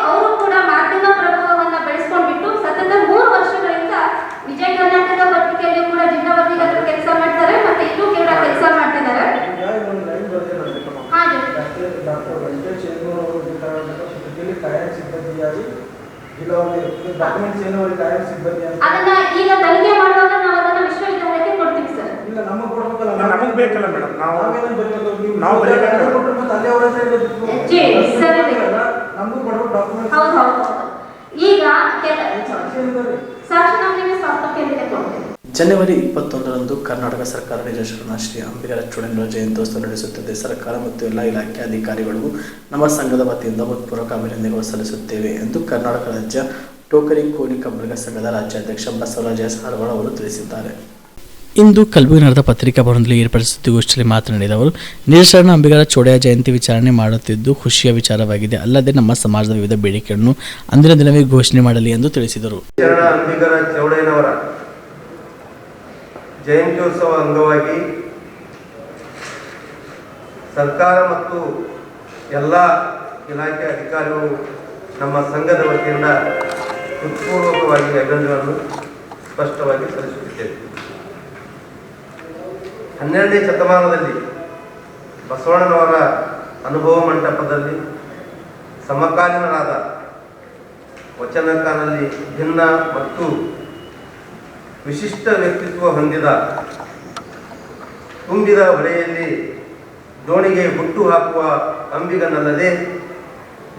ಅವರು ಕೂಡ ಮಾಧ್ಯಮ ಪ್ರಭಾವವನ್ನ ಬೆಳೆಸ್ಕೊಂಡ್ಬಿಟ್ಟು ಸತತ 3 ವರ್ಷಗಳಿಂದ ವಿಜಯ ಕರ್ನಾಟಕ ಪತ್ರಿಕೆಯಲ್ಲಿ ಕೂಡ ಜಿಲ್ಲಾ ವರದಿಗಾರರ ಕೆಲಸ ಮಾಡ್ತಾರೆ, ಮತ್ತೆ ಇಲ್ಲೂ ಕೂಡ ಕೆಲಸ ಮಾಡ್ತಿದ್ದಾರೆ. ಅದನ್ನ ಈಗ ತನಿಖೆ ಮಾಡುವಾಗ ನಾವು ಅದನ್ನ ವಿಶ್ವವಿದ್ಯಾಲಯಕ್ಕೆ ಕೊಡ್ತೀವಿ ಸರ್. ನಮಗೆ ಬೇಕಲ್ಲ ಮೇಡಮ್, ನಾವು ಈಗ ಸಾಕ್ಷಿ ನಮಗೆ ಸಾಫ್ಟ್ ಕಾಪಿಯಲ್ಲಿ ಕೊಡ್ತೀವಿ. ಜನವರಿ 21ರಂದು ಕರ್ನಾಟಕ ಸರ್ಕಾರ ನಿಜಶರಣ ಶ್ರೀ ಅಂಬಿಗರ ಚೂಡೇಂದ್ರ ಜಯಂತ್ಯೋತ್ಸವ ನಡೆಸುತ್ತದೆ. ಸರ್ಕಾರ ಮತ್ತು ಎಲ್ಲ ಇಲಾಖೆ ಅಧಿಕಾರಿಗಳಿಗೂ ನಮ್ಮ ಸಂಘದ ವತಿಯಿಂದ ಹೃತ್ಪೂರ್ವಕ ಅಭಿನಂದನೆಗಳು ಸಲ್ಲಿಸುತ್ತೇವೆ ಎಂದು ಕರ್ನಾಟಕ ರಾಜ್ಯ ಟೋಕರಿ ಕೋಲಿ ಕಬ್ಬಲಿಗ ಸಂಘದ ರಾಜ್ಯಾಧ್ಯಕ್ಷ ಬಸವರಾಜ ಸಾರವಾಳ ಅವರು ತಿಳಿಸಿದ್ದಾರೆ. ಇಂದು ಕಲಬುರಗಿ ನಡೆದ ಪತ್ರಿಕಾ ಭವನದಲ್ಲಿ ಏರ್ಪಡಿಸಿದ ಸುದ್ದಿಗೋಷ್ಠಿಯಲ್ಲಿ ಮಾತನಾಡಿದ ಅವರು, ನಿಜಶರಣ ಅಂಬಿಗರ ಚೋಡೆಯ ಜಯಂತಿ ವಿಚಾರಣೆ ಮಾಡುತ್ತಿದ್ದು ಖುಷಿಯ ವಿಚಾರವಾಗಿದೆ. ಅಲ್ಲದೆ ನಮ್ಮ ಸಮಾಜದ ವಿವಿಧ ಬೇಡಿಕೆಗಳನ್ನು ಅಂದಿನ ದಿನವೇ ಘೋಷಣೆ ಮಾಡಲಿ ಎಂದು ತಿಳಿಸಿದರು. ಅಂಬಿಗರ ಚೌಡಯ್ಯನವರ ಜಯಂತ್ಯೋತ್ಸವ ಅಂಗವಾಗಿ ಸರ್ಕಾರ ಮತ್ತು ಎಲ್ಲ ಇಲಾಖೆ ಅಧಿಕಾರಿಗಳು ನಮ್ಮ ಸಂಘದ ವತಿಯಿಂದ ಹೃತ್ಪೂರ್ವಕವಾಗಿ ಅಭಿನಂದನೆಗಳನ್ನು ಸ್ಪಷ್ಟವಾಗಿ ಸಲ್ಲಿಸುತ್ತಿದ್ದೇವೆ. 12ನೇ ಶತಮಾನದಲ್ಲಿ ಬಸವಣ್ಣನವರ ಅನುಭವ ಮಂಟಪದಲ್ಲಿ ಸಮಕಾಲೀನರಾದ ವಚನಕಾರರಲ್ಲಿ ಭಿನ್ನ ಮತ್ತು ವಿಶಿಷ್ಟ ವ್ಯಕ್ತಿತ್ವ ಹೊಂದಿದ ತುಂಬಿದ ಹೊಳೆಯಲ್ಲಿ ದೋಣಿಗೆ ಹುಟ್ಟು ಹಾಕುವ ಅಂಬಿಗನಲ್ಲದೆ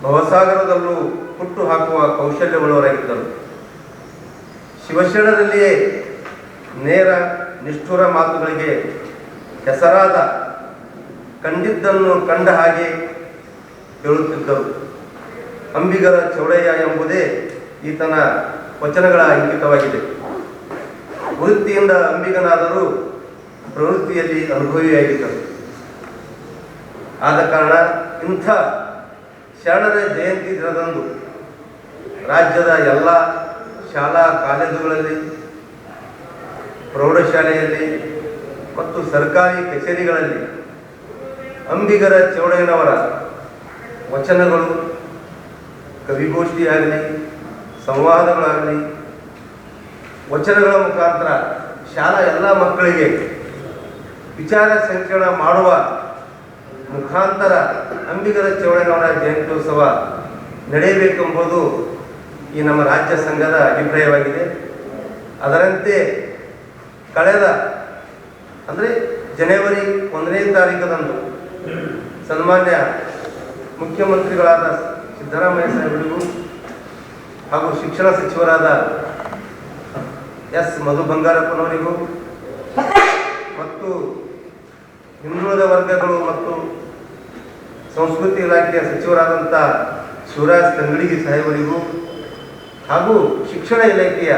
ಭವಸಾಗರದಲ್ಲೂ ಹುಟ್ಟು ಹಾಕುವ ಕೌಶಲ್ಯವುಳ್ಳವರಾಗಿದ್ದರು. ಶಿವಶರಣದಲ್ಲಿಯೇ ನೇರ ನಿಷ್ಠುರ ಮಾತುಗಳಿಗೆ ಹೆಸರಾದ ಕಂಡಿದ್ದನ್ನು ಕಂಡ ಹಾಗೆ ಹೇಳುತ್ತಿದ್ದರು. ಅಂಬಿಗರ ಚೌಡಯ್ಯ ಎಂಬುದೇ ಈತನ ವಚನಗಳ ಅಂಕಿತವಾಗಿದೆ. ವೃತ್ತಿಯಿಂದ ಅಂಬಿಗನಾದರೂ ಪ್ರವೃತ್ತಿಯಲ್ಲಿ ಅನುಭವಿಯಾಗಿದ್ದರು. ಆದ ಕಾರಣ ಇಂಥ ಶರಣರ ಜಯಂತಿ ದಿನದಂದು ರಾಜ್ಯದ ಎಲ್ಲ ಶಾಲಾ ಕಾಲೇಜುಗಳಲ್ಲಿ, ಪ್ರೌಢಶಾಲೆಯಲ್ಲಿ ಮತ್ತು ಸರ್ಕಾರಿ ಕಚೇರಿಗಳಲ್ಲಿ ಅಂಬಿಗರ ಚೌಡಯ್ಯನವರ ವಚನಗಳು, ಕವಿಗೋಷ್ಠಿಯಾಗಲಿ, ಸಂವಾದಗಳಾಗಲಿ, ವಚನಗಳ ಮುಖಾಂತರ ಶಾಲಾ ಎಲ್ಲ ಮಕ್ಕಳಿಗೆ ವಿಚಾರ ಸಂಕಿರಣ ಮಾಡುವ ಮುಖಾಂತರ ಅಂಬಿಗರ ಚೌಡಯ್ಯನವರ ಜಯಂತ್ಯೋತ್ಸವ ನಡೆಯಬೇಕೆಂಬುದು ಈ ನಮ್ಮ ರಾಜ್ಯ ಸಂಘದ ಅಭಿಪ್ರಾಯವಾಗಿದೆ. ಅದರಂತೆ ಕಳೆದ ಅಂದರೆ ಜನವರಿ 1ನೇ ತಾರೀಕದಂದು ಸನ್ಮಾನ್ಯ ಮುಖ್ಯಮಂತ್ರಿಗಳಾದ ಸಿದ್ದರಾಮಯ್ಯ ಸಾಹೇಬರಿಗೂ ಹಾಗೂ ಶಿಕ್ಷಣ ಸಚಿವರಾದ ಎಸ್ ಮಧು ಬಂಗಾರಪ್ಪನವರಿಗೂ ಮತ್ತು ಹಿಂದುಳಿದ ವರ್ಗಗಳು ಮತ್ತು ಸಂಸ್ಕೃತಿ ಇಲಾಖೆಯ ಸಚಿವರಾದಂಥ ಶಿವರಾಜ್ ತಂಗಡಿಗಿ ಸಾಹೇಬರಿಗೂ ಹಾಗೂ ಶಿಕ್ಷಣ ಇಲಾಖೆಯ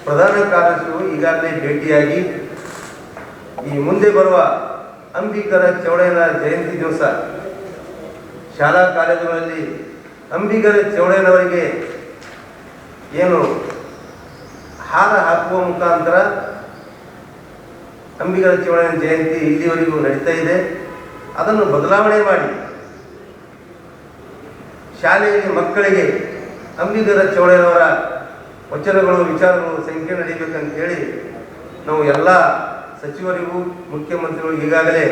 ಪ್ರಧಾನ ಕಾರ್ಯದರ್ಶಿಗಳು ಈಗಾಗಲೇ ಭೇಟಿಯಾಗಿ ಈ ಮುಂದೆ ಬರುವ ಅಂಬಿಗರ ಚೌಡಯ್ಯನ ಜಯಂತಿ ದಿವಸ ಶಾಲಾ ಕಾಲೇಜುಗಳಲ್ಲಿ ಅಂಬಿಗರ ಚೌಡಯ್ಯನವರಿಗೆ ಏನು ಹಾರ ಹಾಕುವ ಮುಖಾಂತರ ಅಂಬಿಗರ ಚೌಡಯ್ಯನ ಜಯಂತಿ ಇಲ್ಲಿವರೆಗೂ ನಡೀತಾ ಇದೆ. ಅದನ್ನು ಬದಲಾವಣೆ ಮಾಡಿ ಶಾಲೆಯಲ್ಲಿ ಮಕ್ಕಳಿಗೆ ಅಂಬಿಗರ ಚೌಡಯ್ಯನವರ ವಚನಗಳು, ವಿಚಾರಗಳು ಸಂಖ್ಯೆ ನಡೀಬೇಕಂತ ಹೇಳಿ ನಾವು ಎಲ್ಲ ಸಚಿವರಿಗೂ ಮುಖ್ಯಮಂತ್ರಿಗಳು ಈಗಾಗಲೇ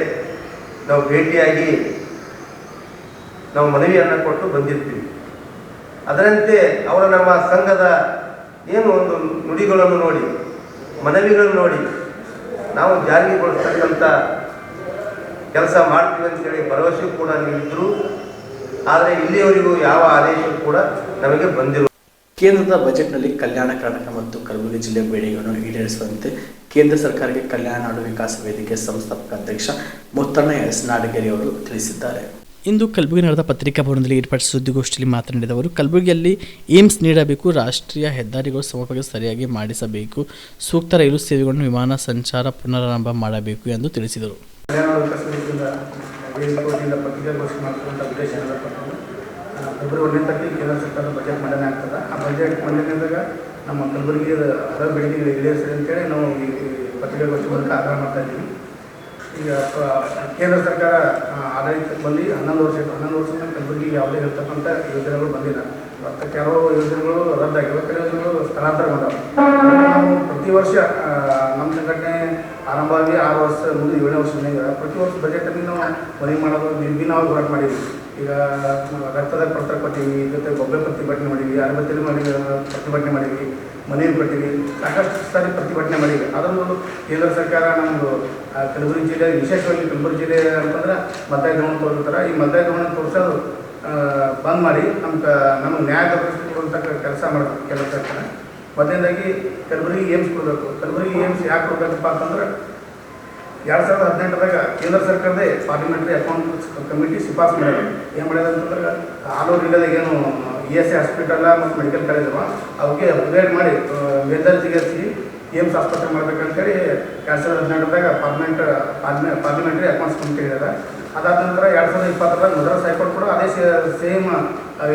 ನಾವು ಭೇಟಿಯಾಗಿ ನಾವು ಮನವಿಯನ್ನು ಕೊಟ್ಟು ಬಂದಿರ್ತೀವಿ. ಅದರಂತೆ ಅವರ ನಮ್ಮ ಸಂಘದ ಏನು ಒಂದು ನುಡಿಗಳನ್ನು ನೋಡಿ, ಮನವಿಗಳನ್ನು ನೋಡಿ ನಾವು ಜಾರಿಗೊಳಿಸ್ತಕ್ಕಂಥ ಕೆಲಸ ಮಾಡ್ತೀವಿ ಅಂತೇಳಿ ಭರವಸೆ ಕೂಡ ನೀಡಿದ್ರು. ಆದರೆ ಇಲ್ಲಿಯವರೆಗೂ ಯಾವ ಆದೇಶವೂ ಕೂಡ ನಮಗೆ ಬಂದಿಲ್ಲ. ಕೇಂದ್ರದ ಬಜೆಟ್ನಲ್ಲಿ ಕಲ್ಯಾಣ ಕರ್ನಾಟಕ ಮತ್ತು ಕಲಬುರಗಿ ಜಿಲ್ಲೆಯ ಬೇಡಿಕೆಗಳನ್ನು ಈಡೇರಿಸುವಂತೆ ಕೇಂದ್ರ ಸರ್ಕಾರಕ್ಕೆ ಕಲ್ಯಾಣ ನಾಡು ವಿಕಾಸ ವೇದಿಕೆ ಸಂಸ್ಥಾಪಕ ಅಧ್ಯಕ್ಷ ಮುತ್ತಣ್ಣ ಎಸ್ ನಾಡಗೇರಿ ಅವರು ತಿಳಿಸಿದ್ದಾರೆ. ಇಂದು ಕಲಬುರಗಿ ನಡೆದ ಪತ್ರಿಕಾ ಭವನದಲ್ಲಿ ಏರ್ಪಡಿಸಿದ ಸುದ್ದಿಗೋಷ್ಠಿಯಲ್ಲಿ ಮಾತನಾಡಿದ ಅವರು, ಕಲಬುರಗಿಯಲ್ಲಿ ಏಮ್ಸ್ ನೀಡಬೇಕು, ರಾಷ್ಟ್ರೀಯ ಹೆದ್ದಾರಿಗಳು ಸಮರ್ಪಕ ಸರಿಯಾಗಿ ಮಾಡಿಸಬೇಕು, ಸೂಕ್ತ ರೈಲು ಸೇವೆಗಳನ್ನು ವಿಮಾನ ಸಂಚಾರ ಪುನರಾರಂಭ ಮಾಡಬೇಕು ಎಂದು ತಿಳಿಸಿದರು. ಕಲ್ಯಾಣ ವಿಕಾಸ ವೇದಿಕೆಯಿಂದ ಪತ್ರಿಕಾಗೋಷ್ಠಿ ಮಾಡ್ತಕ್ಕಂಥ ಉದ್ದೇಶ ಫೆಬ್ರವರಿ 1ನೇ ತಾರೀಕಿಗೆ ಕೇಂದ್ರ ಸರ್ಕಾರದ ಬಜೆಟ್ ಮಂಡನೆ ಆಗ್ತದೆ. ಆ ಬಜೆಟ್ ಮಂಡನೆಯಾದಾಗ ನಮ್ಮ ಕಲಬುರಗಿ ಹಲವು ಬೇಡಿಕೆಗಳು ಈಡೇರಿಸಿದೆ ಅಂತೇಳಿ ನಾವು ಈ ಪತ್ರಿಕಾಗೋಷ್ಠಿ ಮೂಲಕ ಆಗ್ರಹ ಮಾಡ್ತಾ ಇದ್ದೀವಿ. ಈಗ ಕೇಂದ್ರ ಸರ್ಕಾರ ಆಡಳಿತಕ್ಕೆ ಬಂದು 11 ವರ್ಷದಿಂದ ಕಲಬುರಗಿಗೆ ಯಾವುದೇ ಇರ್ತಕ್ಕಂಥ ಯೋಜನೆಗಳು ಬಂದಿಲ್ಲ. ಕೆಲವು ಯೋಜನೆಗಳು ರದ್ದಾಗಿವೆ, ಕೆಲವು ಯೋಜನೆಗಳು ಸ್ಥಳಾಂತರಗೊಂಡವು. ನಾವು ಪ್ರತಿ ವರ್ಷ ನಮ್ಮ ಸಂಘಟನೆ ಆರಂಭವಾಗಿ 6 ವರ್ಷ ಮುಂದೆ 7ನೇ ವರ್ಷದಿಂದ ಪ್ರತಿ ವರ್ಷ ಬಜೆಟಲ್ಲಿ ನಾವು ಮನವಿ ಮಾಡೋದು ವಿಭಿನ್ನವಾಗಿ ಹೋರಾಟ ಮಾಡಿದ್ವಿ. ಈಗ ರಕ್ತದ ಪತ್ರ ಕೊಟ್ಟಿವಿ, ಜೊತೆ ಬೊಬ್ಬೆ ಪ್ರತಿಭಟನೆ ಮಾಡಿದ್ವಿ, ಅರಬತ್ತಲ್ಲಿ ಪ್ರತಿಭಟನೆ ಮಾಡಿದ್ವಿ, ಮನವಿ ಕೊಟ್ಟಿವಿ, ಸಾಕಷ್ಟು ಸಾರಿ ಪ್ರತಿಭಟನೆ ಮಾಡಿದ್ವಿ. ಅದನ್ನು ಕೇಂದ್ರ ಸರ್ಕಾರ ನಮ್ಮದು ಕಲಬುರಗಿ ಜಿಲ್ಲೆ, ವಿಶೇಷವಾಗಿ ಕಲಬುರಗಿ ಜಿಲ್ಲೆ ಅಂತಂದ್ರೆ ಮತದಾಯ ಧೋರಣೆ ತೋರಿಸ್ತಾರೆ. ಈ ಮತದಾಯ ಧೋರಣೆ ತೋರಿಸೋದು ಬಂದ್ ಮಾಡಿ ನಮಗೆ ನ್ಯಾಯ ದೊರಕಿಸಿಕೊಡುವಂಥ ಕೆಲಸ ಮಾಡಬೇಕು ಕೇಂದ್ರ ಸರ್ಕಾರ. ಮೊದಲನೇದಾಗಿ ಕಲಬುರಗಿ ಏಮ್ಸ್ ಕೊಡಬೇಕು. ಕಲಬುರಗಿ ಏಮ್ಸ್ ಯಾಕೆ ಕೊಡಬೇಕಪ್ಪ ಅಂತಂದ್ರೆ 2018ದಾಗ ಕೇಂದ್ರ ಸರ್ಕಾರದೇ ಪಾರ್ಲಿಮೆಂಟ್ರಿ ಅಕೌಂಟ್ ಕಮಿಟಿ ಶಿಫಾರಸು ಮಾಡ್ಯಾರ. ಏನು ಮಾಡ್ಯಾರ ಅಂತಂದ್ರೆ ಆಲ್ ಓವರ್ ಇಂಡಿಯಾದಾಗ ಏನು ESI ಹಾಸ್ಪಿಟಲ್ ಮತ್ತು ಮೆಡಿಕಲ್ ಕಾಲೇಜ್ ಅವ ಅವಕ್ಕೆ ಅಪ್ಗ್ರೇಡ್ ಮಾಡಿ ಮೇಲ್ದರ್ಜೆಗೇರಿಸಿ ಏಮ್ಸ್ ಆಸ್ಪತ್ರೆ ಮಾಡ್ಬೇಕಂತೇಳಿ 2018ದಾಗ ಪಾರ್ಲಿಮೆಂಟ್ರಿ ಅಕೌಂಟ್ಸ್ ಕಮಿಟಿ ಹೇಳ್ಯಾರ. ಅದಾದ ನಂತರ 2020ರಲ್ಲಿ ಮದ್ರಾಸ್ ಹೈಕೋರ್ಟ್ ಕೂಡ ಅದೇ ಸೇಮ್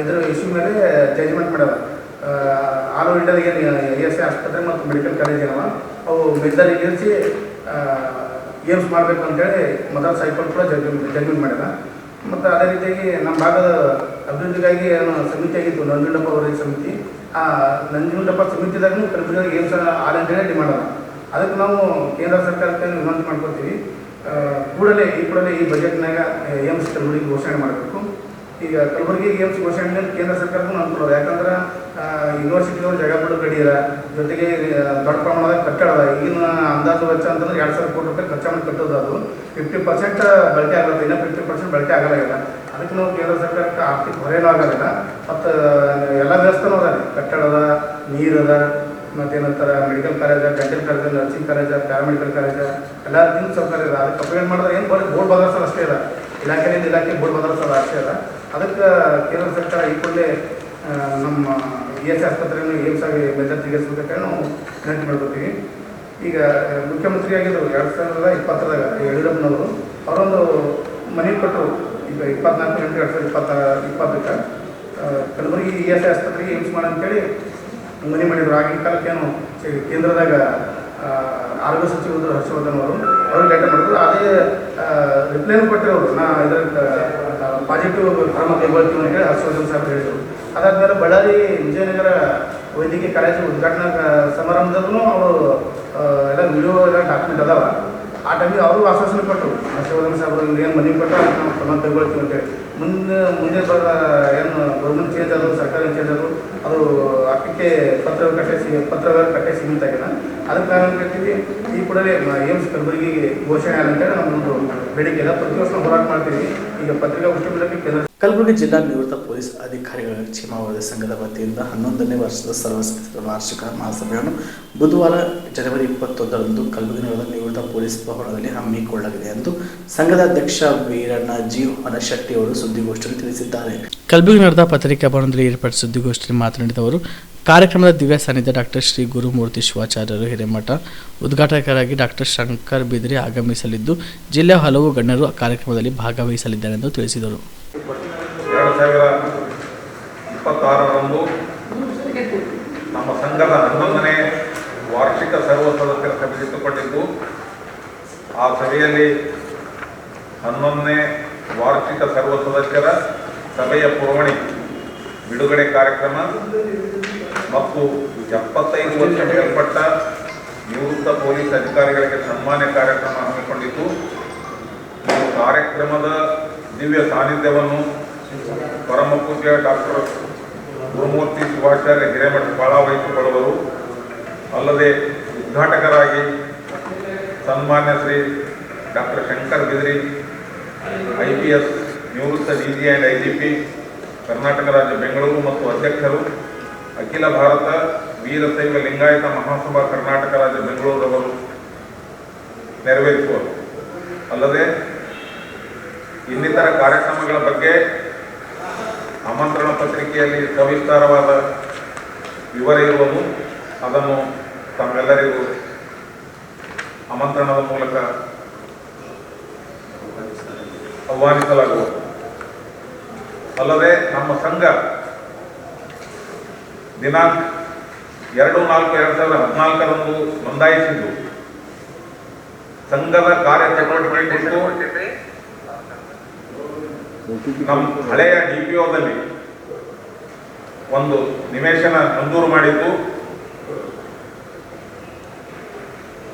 ಇದ್ರ ಇಶ್ಯೂ ಮೇಲೆ ಜಜ್ಮೆಂಟ್ ಮಾಡ್ಯಾರ. ಆಲ್ ಓವರ್ ಇಂಡಿಯಾದಾಗ ಏನು ESI ಆಸ್ಪತ್ರೆ ಮತ್ತು ಮೆಡಿಕಲ್ ಕಾಲೇಜ್ ಏನವ ಅವು ಮೇಲ್ದರ್ಜೆಗೇರಿಸಿ ಏಮ್ಸ್ ಮಾಡಬೇಕು ಅಂತೇಳಿ ಮದ್ರಾಸ್ ಹೈಕೋರ್ಟ್ ಕೂಡ ಜಡ್ಜ್ಮೆಂಟ್ ಮಾಡ್ಯಾರ. ಮತ್ತು ಅದೇ ರೀತಿಯಾಗಿ ನಮ್ಮ ಭಾಗದ ಅಭಿವೃದ್ಧಿಗಾಗಿ ಏನು ಸಮಿತಿ ಆಗಿತ್ತು, ನಂಜುಂಡಪ್ಪ ವರದಿ ಸಮಿತಿ. ಆ ನಂಜುಂಡಪ್ಪ ಸಮಿತಿದಾಗೂ ಕಲಬುರಗಿ ಏಮ್ಸ್ ಆಲ್ ಅಂತೇಳಿ ಡಿಮಾಂಡ್ ಅದ. ಅದಕ್ಕೆ ನಾವು ಕೇಂದ್ರ ಸರ್ಕಾರಕ್ಕೆ ವಿನಂತಿ ಮಾಡ್ಕೊತೀವಿ, ಕೂಡಲೇ ಈ ಬಜೆಟ್ನಾಗ ಏಮ್ಸ್ ಕಲಬುರಗಿ ಘೋಷಣೆ ಮಾಡಬೇಕು. ಈಗ ಕಲಬುರಗಿ ಏಮ್ಸ್ ಘೋಷಣೆ ಕೇಂದ್ರ ಸರ್ಕಾರಕ್ಕೂ ಅನುಕೂಲ. ಯಾಕಂದ್ರೆ ಯೂನಿವರ್ಸಿಟಿಯವ್ರು ಜಾಗ ಬಿಡು ಗಡಿಯರ, ಜೊತೆಗೆ ದೊಡ್ಡ ಪ್ರಮಾಣದ ಕಟ್ಟಡ ಅದ. ಈಗಿನ ಅಂದಾಜು ವೆಚ್ಚ ಅಂತಂದ್ರೆ 2,000 ಕೋಟಿ ರೂಪಾಯಿ ಖರ್ಚು ಮಾಡಿ ಕಟ್ಟೋದು. ಅದು 50% ಬಳಕೆ ಆಗುತ್ತೆ, ಇನ್ನೂ 50% ಬಳಕೆ ಆಗಲ್ಲ. ಅದಕ್ಕೆ ನಾವು ಕೇಂದ್ರ ಸರ್ಕಾರಕ್ಕೆ ಆರ್ಥಿಕ ಹೊರೇನೂ ಆಗೋದಿಲ್ಲ. ಮತ್ತು ಎಲ್ಲ ವ್ಯವಸ್ಥೆನೂ ಅದ, ಕಟ್ಟಡದ, ನೀರದ, ಮತ್ತೇನಂತಾರೆ medical college, dental college, nursing college, paramedical college ಎಲ್ಲ ರೀತಿಯಿಂದ ಸರ್ಕಾರ ಇದೆ. ಅದಕ್ಕೆ ಅಪ್ಗ್ರೇಡ್ ಮಾಡಿದ್ರೆ ಏನು ಬೋರ್ಡ್ ಬದಲಿಸೋದು ಅಷ್ಟೇ ಇಲ್ಲ, ಇಲಾಖೆಯಿಂದ ಇಲಾಖೆ ಬೋರ್ಡ್ ಬದಲಿಸೋದು ಅಷ್ಟೇ ಇಲ್ಲ. ಅದಕ್ಕೆ ಕೇಂದ್ರ ಸರ್ಕಾರ ಈ ಕೂಡಲೇ ನಮ್ಮ ES ಆಸ್ಪತ್ರೆಯನ್ನು ಏಮ್ಸ್ ಆಗಿ ಮೇಲ್ದರ್ಜೆಗೇರಿಸಬೇಕಂತ ನಾವು ವಿನಂತಿ ಮಾಡ್ಕೊತೀವಿ. ಈಗ ಮುಖ್ಯಮಂತ್ರಿಯಾಗಿದ್ದರು 2020ದಾಗ ಯಡಿಯೂರಪ್ಪನವರು, ಅವರೊಂದು ಮನೆ ಕೊಟ್ಟರು. ಈಗ 24/8/2020ಕ್ಕೆ ಕಲಬುರಗಿ ES ಆಸ್ಪತ್ರೆಗೆ ಏಮ್ಸ್ ಮಾಡಂತೇಳಿ ಮನೆ ಮಾಡಿದರು. ಆಗಿನ ಕಾಲಕ್ಕೇನು ಕೇಂದ್ರದಾಗ ಆರೋಗ್ಯ ಸಚಿವರು ಹರ್ಷವರ್ಧನ್ ಅವರು ಲೆಟರ್ ಮಾಡಿದ್ರು. ಅದೇ ರಿಪ್ಲೈನು ಕೊಟ್ಟಿರೋರು, ನಾ ಇದರ ಪಾಸಿಟಿವ್ ಕ್ರಮ ಕೈಗೊಳ್ತೀವಿ ಅಂತ ಹೇಳಿ ಹರ್ಷವರ್ಧನ್ ಸಾಹೇಬ್ ಹೇಳಿದರು. ಅದಾದಮೇಲೆ ಬಳ್ಳಾರಿ ವಿಜಯನಗರ ವೈದ್ಯಕೀಯ ಕಾಲೇಜು ಉದ್ಘಾಟನಾ ಸಮಾರಂಭದಲ್ಲೂ ಅವರು ಎಲ್ಲ ವಿಡಿಯೋ ಎಲ್ಲ ಡಾಕ್ಯುಮೆಂಟ್ ಅದಾವ. ಆ ಟೈಮಿಗೆ ಅವರು ಆಶ್ವಾಸನೆ ಕೊಟ್ಟರು, ಹರ್ಷವರ್ಧನ್ ಸಾಹೇಬರು ಹಿಂಗೆ ಏನು ಮನೆ ಕೊಟ್ಟ ನಾವು ಕ್ರಮ ಕೈಗೊಳ್ತೀವಿ ಅಂತೇಳಿ. ಮುಂದೆ ಬರೋ ಏನು ಗೌರ್ಮೆಂಟ್ ಚೇಂಜ್ ಆದವು, ಸರ್ಕಾರ ಚೇಂಜ್ ಆದವು, ಅದು ಅಕ್ಕಕ್ಕೆ ಪತ್ರವ್ಯವಹಾರ ಕಟ್ಟೆ ಸೀಮಿತ ಆಗಿದೆ. ಅದಕ್ಕೆ ನಾವೇನು ಕೇಳ್ತೀವಿ, ಈ ಕೂಡಲೇ ಏಮ್ಸ್ ಕಲಬುರಗಿಗೆ ಘೋಷಣೆ ಆದಂತೇಳಿ ನಮ್ಮೊಂದು ಬೇಡಿಕೆ ಇದೆ. ಪ್ರತಿ ವರ್ಷ ಹೋರಾಟ ಮಾಡ್ತೀವಿ. ಈಗ ಪತ್ರಿಕಾಗೋಷ್ಠಿ ಮೂಲಕ ಕೇಂದ್ರ ಕಲಬುರಗಿ ಜಿಲ್ಲಾ ನಿವೃತ್ತ ಪೊಲೀಸ್ ಅಧಿಕಾರಿಗಳ ಕ್ಷೇಮಾಭಿವೃದ್ಧಿ ಸಂಘದ ವತಿಯಿಂದ 11ನೇ ವರ್ಷದ ಸರ್ವಸದಸ್ಯರ ವಾರ್ಷಿಕ ಮಹಾಸಭೆಯನ್ನು ಬುಧವಾರ ಜನವರಿ 21ರಂದು ಕಲಬುರಗಿ ನಗರದ ನಿವೃತ್ತ ಪೊಲೀಸ್ ಭವನದಲ್ಲಿ ಹಮ್ಮಿಕೊಳ್ಳಲಾಗಿದೆ ಎಂದು ಸಂಘದ ಅಧ್ಯಕ್ಷ ವೀರಣ್ಣ ಜಿ ಹೊನಶೆಟ್ಟಿ ಅವರು ಸುದ್ದಿಗೋಷ್ಠಿಯಲ್ಲಿ ತಿಳಿಸಿದ್ದಾರೆ. ಕಲಬುರಗಿ ನಡೆದ ಪತ್ರಿಕಾ ಭವನದಲ್ಲಿ ಏರ್ಪಡಿಸಿದ ಸುದ್ದಿಗೋಷ್ಠಿಯಲ್ಲಿ ಮಾತನಾಡಿದ ಅವರು, ಕಾರ್ಯಕ್ರಮದ ದಿವ್ಯ ಸಾನ್ನಿಧ್ಯ ಡಾಕ್ಟರ್ ಶ್ರೀ ಗುರುಮೂರ್ತಿ ಶಿವಾಚಾರ್ಯರು ಹಿರೇಮಠ, ಉದ್ಘಾಟಕರಾಗಿ ಡಾಕ್ಟರ್ ಶಂಕರ್ ಬಿದ್ರಿ ಆಗಮಿಸಲಿದ್ದು, ಜಿಲ್ಲೆಯ ಹಲವು ಗಣ್ಯರು ಕಾರ್ಯಕ್ರಮದಲ್ಲಿ ಭಾಗವಹಿಸಲಿದ್ದಾರೆ ಎಂದು ತಿಳಿಸಿದರು. 2026ರಂದು ನಮ್ಮ ಸಂಘದ 11ನೇ ವಾರ್ಷಿಕ ಸರ್ವ ಸದಸ್ಯರ ಸಭೆ ಇಟ್ಟುಕೊಂಡಿದ್ದು, ಆ ಸಭೆಯಲ್ಲಿ 11ನೇ ವಾರ್ಷಿಕ ಸರ್ವ ಸದಸ್ಯರ ಸಭೆಯ ಪುರವಣಿ ಬಿಡುಗಡೆ ಕಾರ್ಯಕ್ರಮ ಮತ್ತು 75 ವರ್ಷ ಮೇಲ್ಪಟ್ಟ ನಿವೃತ್ತ ಪೊಲೀಸ್ ಅಧಿಕಾರಿಗಳಿಗೆ ಸನ್ಮಾನ ಕಾರ್ಯಕ್ರಮ ಹಮ್ಮಿಕೊಂಡಿದ್ದು, ಈ ಕಾರ್ಯಕ್ರಮದ ದಿವ್ಯ ಸಾನ್ನಿಧ್ಯವನ್ನು ಪರಮ ಪೂಜ್ಯ ಡಾಕ್ಟರ್ ಗುರುಮೂರ್ತಿ ಶಿವಾಚಾರ್ಯ ಹಿರೇಮಠ ಬಾಳ ವಹಿಸಿಕೊಳ್ಳುವರು. ಅಲ್ಲದೆ ಉದ್ಘಾಟಕರಾಗಿ ಸನ್ಮಾನ್ಯ ಶ್ರೀ ಡಾಕ್ಟರ್ ಶಂಕರ್ ಬಿದ್ರಿ, IPS ನಿವೃತ್ತ DG ಆ್ಯಂಡ್ IGP, ಕರ್ನಾಟಕ ರಾಜ್ಯ ಬೆಂಗಳೂರು ಮತ್ತು ಅಧ್ಯಕ್ಷರು, ಅಖಿಲ ಭಾರತ ವೀರಶೈವ ಲಿಂಗಾಯತ ಮಹಾಸಭಾ ಕರ್ನಾಟಕ ರಾಜ್ಯ ಬೆಂಗಳೂರವರು ನೆರವೇರಿಸುವರು. ಅಲ್ಲದೆ ಇನ್ನಿತರ ಕಾರ್ಯಕ್ರಮಗಳ ಬಗ್ಗೆ ಆಮಂತ್ರಣ ಪತ್ರಿಕೆಯಲ್ಲಿ ಸವಿಸ್ತಾರವಾದ ವಿವರ ಇರುವುದು, ಅದನ್ನು ತಮ್ಮೆಲ್ಲರಿಗೂ ಆಮಂತ್ರಣದ ಮೂಲಕ ಆಹ್ವಾನಿಸಲಾಗುವುದು. ಅಲ್ಲದೆ ನಮ್ಮ ಸಂಘ ದಿನಾಂಕ 2/4/2014ರಂದು ನೋಂದಾಯಿಸಿದ್ದು, ಸಂಘದ ಕಾರ್ಯಚಟುವಟಿಕೆ ಕುರಿತು ನಮ್ಮ ಹಳೆಯ DPOದಲ್ಲಿ ಒಂದು ನಿವೇಶನ ಮಂಜೂರು ಮಾಡಿದ್ದು,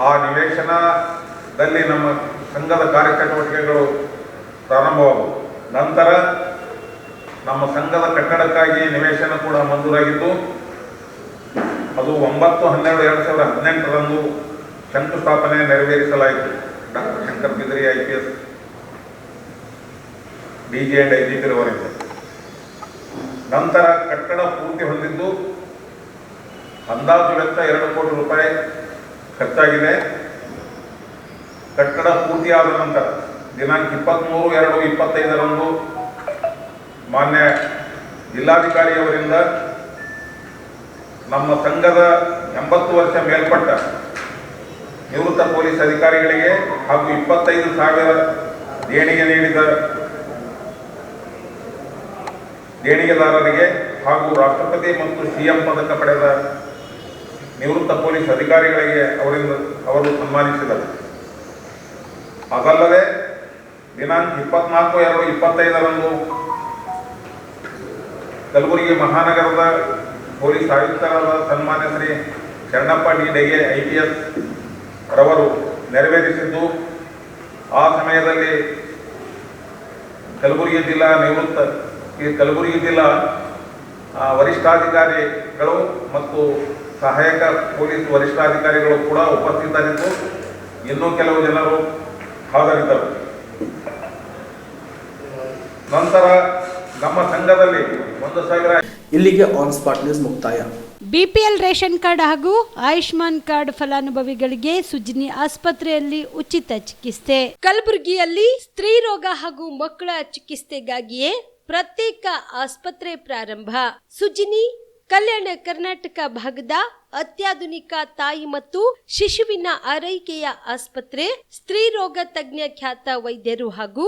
ಆ ನಿವೇಶನದಲ್ಲಿ ನಮ್ಮ ಸಂಘದ ಕಾರ್ಯಚಟುವಟಿಕೆಗಳು ಪ್ರಾರಂಭವಾಗುವುದು. ನಂತರ ನಮ್ಮ ಸಂಘದ ಕಟ್ಟಡಕ್ಕಾಗಿ ನಿವೇಶನ ಕೂಡ ಮಂಜೂರಾಗಿದ್ದು, ಅದು 9/12/2018ರಂದು ಶಂಕುಸ್ಥಾಪನೆ ನೆರವೇರಿಸಲಾಯಿತು. Doctor Shankar Bidri IPS DG and IGP ರವರಿಂದ. ನಂತರ ಕಟ್ಟಡ ಪೂರ್ತಿ ಹೊಂದಿದ್ದು, ಅಂದಾಜು ವೆಚ್ಚ 2 ಕೋಟಿ ರೂಪಾಯಿ ಖರ್ಚಾಗಿದೆ. ಕಟ್ಟಡ ಪೂರ್ತಿಯಾದ ನಂತರ ದಿನಾಂಕ 23/2/25ರಂದು ಮಾನ್ಯ ಜಿಲ್ಲಾಧಿಕಾರಿಯವರಿಂದ ನಮ್ಮ ಸಂಘದ 80 ವರ್ಷ ಮೇಲ್ಪಟ್ಟ ನಿವೃತ್ತ ಪೊಲೀಸ್ ಅಧಿಕಾರಿಗಳಿಗೆ ಹಾಗೂ 25,000 ದೇಣಿಗೆ ನೀಡಿದ ದೇಣಿಗೆದಾರರಿಗೆ ಹಾಗೂ ರಾಷ್ಟ್ರಪತಿ ಮತ್ತು CM ಪದಕ ಪಡೆದ ನಿವೃತ್ತ ಪೊಲೀಸ್ ಅಧಿಕಾರಿಗಳಿಗೆ ಅವರು ಸನ್ಮಾನಿಸಿದರು. ಅದಲ್ಲದೆ ದಿನಾಂಕ 24/2/25ರಂದು ಕಲಬುರಗಿ ಮಹಾನಗರದ ಪೊಲೀಸ್ ಆಯುಕ್ತರಾದ ಸನ್ಮಾನ್ಯ ಶ್ರೀ ಶರಣಪ್ಪ D ಡೆಗೆ IPS ರವರು ನೆರವೇರಿಸಿದ್ದು, ಆ ಸಮಯದಲ್ಲಿ ಕಲಬುರಗಿ ಜಿಲ್ಲಾ ನಿವೃತ್ತ ಈ ಕಲಬುರಗಿ ಜಿಲ್ಲಾ ವರಿಷ್ಠಾಧಿಕಾರಿಗಳು ಮತ್ತು ಸಹಾಯಕ ಪೊಲೀಸ್ ವರಿಷ್ಠಾಧಿಕಾರಿಗಳು ಕೂಡ ಉಪಸ್ಥಿತರಿದ್ದು ಇನ್ನೂ ಕೆಲವು ಜನರು ಹಾಜರಿದ್ದರು. ನಂತರ ನಮ್ಮ ಸಂಘದಲ್ಲಿ 1,000. ಇಲ್ಲಿಗೆ ಆನ್ ಸ್ಪಾಟ್ ನ್ಯೂಸ್ ಮುಕ್ತಾಯ. ಬಿಪಿಎಲ್ ರೇಷನ್ ಕಾರ್ಡ್ ಹಾಗೂ ಆಯುಷ್ಮಾನ್ ಕಾರ್ಡ್ ಫಲಾನುಭವಿಗಳಿಗೆ ಸುಜಿನಿ ಆಸ್ಪತ್ರೆಯಲ್ಲಿ ಉಚಿತ ಚಿಕಿತ್ಸೆ. ಕಲಬುರಗಿಯಲ್ಲಿ ಸ್ತ್ರೀ ರೋಗ ಹಾಗೂ ಮಕ್ಕಳ ಚಿಕಿತ್ಸೆಗಾಗಿಯೇ ಪ್ರತ್ಯೇಕ ಆಸ್ಪತ್ರೆ ಪ್ರಾರಂಭ. ಸುಜಿನಿ ಕಲ್ಯಾಣ ಕರ್ನಾಟಕ ಭಾಗದ ಅತ್ಯಾಧುನಿಕ ತಾಯಿ ಮತ್ತು ಶಿಶುವಿನ ಆರೈಕೆಯ ಆಸ್ಪತ್ರೆ. ಸ್ತ್ರೀ ರೋಗ ತಜ್ಞ ಖ್ಯಾತ ವೈದ್ಯರು ಹಾಗೂ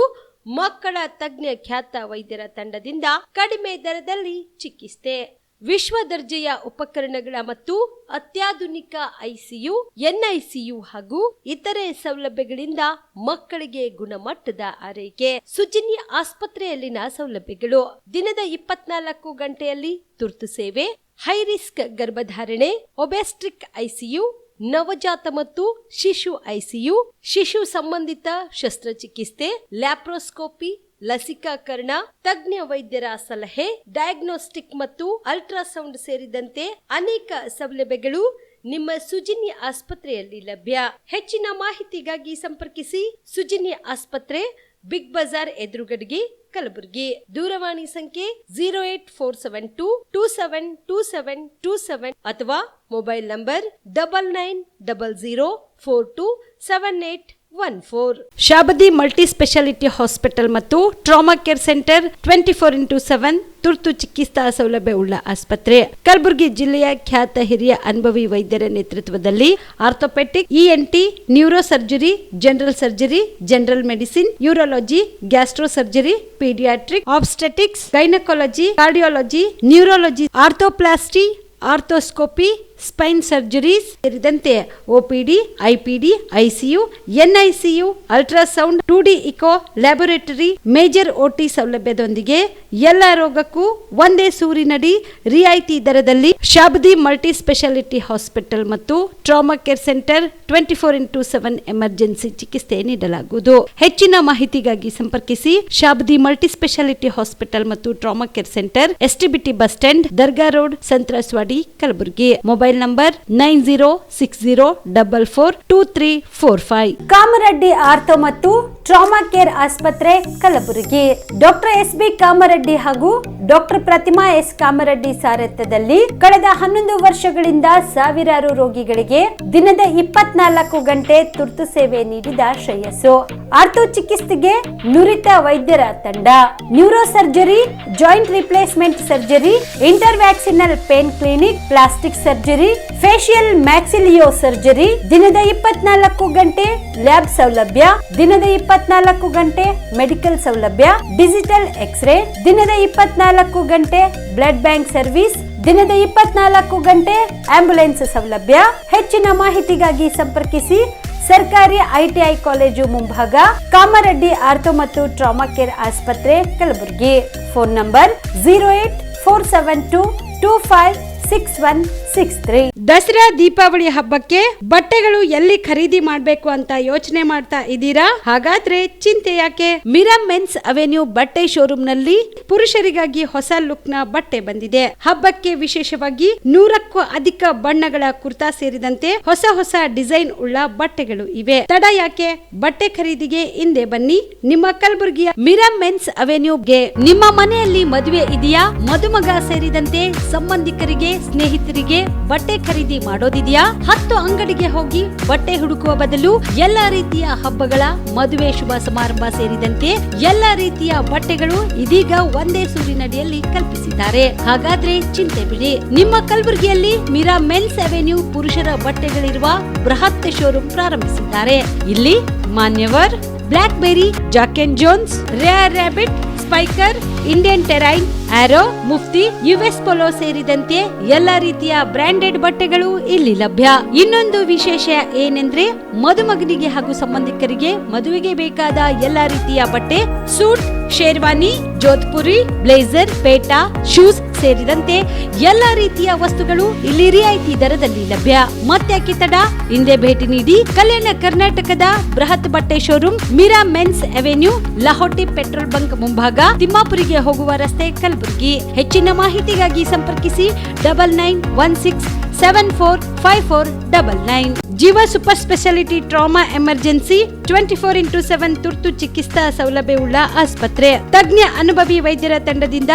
ಮಕ್ಕಳ ತಜ್ಞ ಖ್ಯಾತ ವೈದ್ಯರ ತಂಡದಿಂದ ಕಡಿಮೆ ದರದಲ್ಲಿ ಚಿಕಿತ್ಸೆ. ವಿಶ್ವ ದರ್ಜೆಯ ಉಪಕರಣಗಳ ಮತ್ತು ಅತ್ಯಾಧುನಿಕ ಐಸಿಯು, ಎನ್ಐಸಿಯು ಹಾಗೂ ಇತರೆ ಸೌಲಭ್ಯಗಳಿಂದ ಮಕ್ಕಳಿಗೆ ಗುಣಮಟ್ಟದ ಆರೈಕೆ. ಸುಜಿನಿ ಆಸ್ಪತ್ರೆಯಲ್ಲಿನ ಸೌಲಭ್ಯಗಳು: ದಿನದ 24 ಗಂಟೆಯಲ್ಲಿ ತುರ್ತು ಸೇವೆ, ಹೈ ರಿಸ್ಕ್ ಗರ್ಭಧಾರಣೆ, ಒಬೆಸ್ಟ್ರಿಕ್ ಐಸಿಯು, ನವಜಾತ ಮತ್ತು ಶಿಶು ಐಸಿಯು, ಶಿಶು ಸಂಬಂಧಿತ ಶಸ್ತ್ರಚಿಕಿತ್ಸೆ, ಲ್ಯಾಪ್ರೋಸ್ಕೋಪಿ, ಲಸಿಕಾಕರಣ, ತಜ್ಞ ವೈದ್ಯರ ಸಲಹೆ, ಡಯಾಗ್ನೋಸ್ಟಿಕ್ ಮತ್ತು ಅಲ್ಟ್ರಾಸೌಂಡ್ ಸೇರಿದಂತೆ ಅನೇಕ ಸೌಲಭ್ಯಗಳು ನಿಮ್ಮ ಸುಜಿನಿ ಆಸ್ಪತ್ರೆಯಲ್ಲಿ ಲಭ್ಯ. ಹೆಚ್ಚಿನ ಮಾಹಿತಿಗಾಗಿ ಸಂಪರ್ಕಿಸಿ ಸುಜಿನಿ ಆಸ್ಪತ್ರೆ, ಬಿಗ್ ಬಜಾರ್ ಎದುರುಗಡೆಗೆ, ಕಲಬುರಗಿ. ದೂರವಾಣಿ ಸಂಖ್ಯೆ 08472272727 ಅಥವಾ mobile number 9900427814. Shabadi multi speciality hospital ಮತ್ತು ಟ್ರಾಮಾ ಕೇರ್ ಸೆಂಟರ್ 24x7 ತುರ್ತು ಚಿಕಿತ್ಸಾ ಸೌಲಭ್ಯ ಉಳ್ಳ ಆಸ್ಪತ್ರೆ. ಕಲಬುರಗಿ ಜಿಲ್ಲೆಯ ಖ್ಯಾತ ಹಿರಿಯ ಅನುಭವಿ ವೈದ್ಯರ ನೇತೃತ್ವದಲ್ಲಿ orthopaedic, ENT, neuro surgery, general surgery, general medicine, urology, gastro surgery, paediatric, obstetrics, gynaecology, cardiology, neurology, arthroplasty, arthroscopy, spine surgeries ಸೇರಿದಂತೆ OPD, IPD, ICU, NICU, ultrasound, 2D echo, laboratory, major OT ಸೌಲಭ್ಯದೊಂದಿಗೆ ಎಲ್ಲ ರೋಗಕ್ಕೂ ಒಂದೇ ಸೂರಿನಡಿ ರಿಯಾಯಿತಿ ದರದಲ್ಲಿ ಶಾಬದಿ ಮಲ್ಟಿ ಸ್ಪೆಷಾಲಿಟಿ ಹಾಸ್ಪಿಟಲ್ ಮತ್ತು trauma care centre 24x7 emergency ಚಿಕಿತ್ಸೆ ನೀಡಲಾಗುವುದು. ಹೆಚ್ಚಿನ ಮಾಹಿತಿಗಾಗಿ ಸಂಪರ್ಕಿಸಿ ಶಾಬದಿ ಮಲ್ಟಿ ಸ್ಪೆಷಾಲಿಟಿ ಹಾಸ್ಪಿಟಲ್ ಮತ್ತು trauma care centre, STBT bus stand, Dargah road, ಸಂತ್ರಸ್ವಾಡಿ, Kalaburagi. Mobile number 9060442345. Kamareddy ortho ಮತ್ತು ಟ್ರಾಮಾ ಕೇರ್ ಆಸ್ಪತ್ರೆ, ಕಲಬುರಗಿ. Doctor S B. ಕಾಮರೆಡ್ಡಿ ಹಾಗೂ ಡಾಕ್ಟರ್ ಪ್ರತಿಮಾ ಎಸ್. ಕಾಮರೆಡ್ಡಿ ಸಾರಥ್ಯದಲ್ಲಿ ಕಳೆದ 11 ವರ್ಷಗಳಿಂದ ಸಾವಿರಾರು ರೋಗಿಗಳಿಗೆ ದಿನದ 24 ಗಂಟೆ ತುರ್ತು ಸೇವೆ ನೀಡಿದ ಶ್ರೇಯಸ್ಸು. ಆರ್ಥೋ ಚಿಕಿತ್ಸೆಗೆ ನುರಿತ ವೈದ್ಯರ ತಂಡ. Neuro surgery, joint replacement surgery, interventional pain clinic, plastic surgery, facial maxillo surgery, ದಿನದ 24 ಗಂಟೆ ಲ್ಯಾಬ್ ಸೌಲಭ್ಯ, ದಿನದ 24 ಗಂಟೆ ಮೆಡಿಕಲ್ ಸೌಲಭ್ಯ, ಡಿಜಿಟಲ್ ಎಕ್ಸ್ರೇ, ದಿನದ 24 ಗಂಟೆ ಬ್ಲಡ್ ಬ್ಯಾಂಕ್ ಸರ್ವಿಸ್, ದಿನದ 24 ಗಂಟೆ ಆಂಬ್ಯುಲೆನ್ಸ್ ಸೌಲಭ್ಯ. ಹೆಚ್ಚಿನ ಮಾಹಿತಿಗಾಗಿ ಸಂಪರ್ಕಿಸಿ ಸರ್ಕಾರಿ ಐಟಿಐ ಕಾಲೇಜು ಮುಂಭಾಗ, ಕಾಮರೆಡ್ಡಿ ಆರ್ಥೋ ಮತ್ತು ಟ್ರಾಮಾ ಕೇರ್ ಆಸ್ಪತ್ರೆ, ಕಲಬುರಗಿ. Phone number 08472256163. ದಸರಾ ದೀಪಾವಳಿ ಹಬ್ಬಕ್ಕೆ ಬಟ್ಟೆಗಳು ಎಲ್ಲಿ ಖರೀದಿ ಮಾಡಬೇಕು ಅಂತ ಯೋಚನೆ ಮಾಡ್ತಾ ಇದ್ದೀರಾ? ಹಾಗಾದ್ರೆ ಚಿಂತೆ ಯಾಕೆ? ಮಿರಾ ಮೆನ್ಸ್ ಅವೆನ್ಯೂ ಬಟ್ಟೆ ಶೋರೂಮ್ ನಲ್ಲಿ ಪುರುಷರಿಗಾಗಿ ಹೊಸ ಲುಕ್ ನ ಬಟ್ಟೆ ಬಂದಿದೆ. ಹಬ್ಬಕ್ಕೆ ವಿಶೇಷವಾಗಿ 100ಕ್ಕೂ ಅಧಿಕ ಬಣ್ಣಗಳ ಕುರ್ತಾ ಸೇರಿದಂತೆ ಹೊಸ ಹೊಸ ಡಿಸೈನ್ ಉಳ್ಳ ಬಟ್ಟೆಗಳು ಇವೆ. ತಡ ಯಾಕೆ? ಬಟ್ಟೆ ಖರೀದಿಗೆ ಹಿಂದೆ ಬನ್ನಿ ನಿಮ್ಮ ಕಲಬುರಗಿಯ ಮಿರಾ ಮೆನ್ಸ್ ಅವೆನ್ಯೂಗೆ. ನಿಮ್ಮ ಮನೆಯಲ್ಲಿ ಮದುವೆ ಇದೆಯಾ? ಮದುಮಗ ಸೇರಿದಂತೆ ಸಂಬಂಧಿಕರಿಗೆ, ಸ್ನೇಹಿತರಿಗೆ ಬಟ್ಟೆ ಖರೀದಿ ಮಾಡೋದಿದೆಯಾ? 10 ಅಂಗಡಿಗೆ ಹೋಗಿ ಬಟ್ಟೆ ಹುಡುಕುವ ಬದಲು ಎಲ್ಲಾ ರೀತಿಯ ಹಬ್ಬಗಳ, ಮದುವೆ, ಶುಭ ಸಮಾರಂಭ ಸೇರಿದಂತೆ ಎಲ್ಲಾ ರೀತಿಯ ಬಟ್ಟೆಗಳು ಇದೀಗ ಒಂದೇ ಸೂರಿನಡಿಯಲ್ಲಿ ಕಲ್ಪಿಸಿದ್ದಾರೆ. ಹಾಗಾದ್ರೆ ಚಿಂತೆ ಬಿಡಿ. ನಿಮ್ಮ ಕಲಬುರಗಿಯಲ್ಲಿ ಮಿರಾ ಮೆನ್ಸ್ ಅವೆನ್ಯೂ ಪುರುಷರ ಬಟ್ಟೆಗಳಿರುವ ಬೃಹತ್ ಶೋರೂಮ್ ಪ್ರಾರಂಭಿಸಿದ್ದಾರೆ. ಇಲ್ಲಿ Manyavar, block berry, Jack and Jones, Rare Rabbit, Spykar, Indian Terrain, Arrow, Mufti, US Polo ಸೇರಿದಂತೆ ಎಲ್ಲಾ ರೀತಿಯ ಬ್ರಾಂಡೆಡ್ ಬಟ್ಟೆಗಳು ಇಲ್ಲಿ ಲಭ್ಯ. ಇನ್ನೊಂದು ವಿಶೇಷ ಏನೆಂದ್ರೆ ಮದುಮಗನಿಗೆ ಹಾಗೂ ಸಂಬಂಧಿಕರಿಗೆ ಮದುವೆಗೆ ಬೇಕಾದ ಎಲ್ಲಾ ರೀತಿಯ ಬಟ್ಟೆ, ಸೂಟ್, ಶೇರ್ವಾನಿ, ಜೋಧ್ಪುರಿ, ಬ್ಲೇಸರ್, ಪೇಟಾ, ಶೂಸ್ ಸೇರಿದಂತೆ ಎಲ್ಲಾ ರೀತಿಯ ವಸ್ತುಗಳು ಇಲ್ಲಿ ರಿಯಾಯಿತಿ ದರದಲ್ಲಿ ಲಭ್ಯ. ಮತ್ತ್ಯಾಕೆ ತಡ, ಹಿಂದೆ ಭೇಟಿ ನೀಡಿ. ಕಲ್ಯಾಣ ಕರ್ನಾಟಕದ ಬೃಹತ್ ಬಟ್ಟೆ showroom Meera Men's Avenue, Lahoti petrol bunk ಮುಂಭಾಗ, ತಿಮ್ಮಾಪುರಿಗೆ ಹೋಗುವ ರಸ್ತೆ, ಕಲಬುರಗಿ. ಹೆಚ್ಚಿನ ಮಾಹಿತಿಗಾಗಿ ಸಂಪರ್ಕಿಸಿ 9916745499. ಜೀವ super speciality trauma emergency 24x7 ತುರ್ತು ಚಿಕಿತ್ಸಾ ಸೌಲಭ್ಯವುಳ್ಳ ಆಸ್ಪತ್ರೆ. ತಜ್ಞ ಅನುಭವಿ ವೈದ್ಯರ ತಂಡದಿಂದ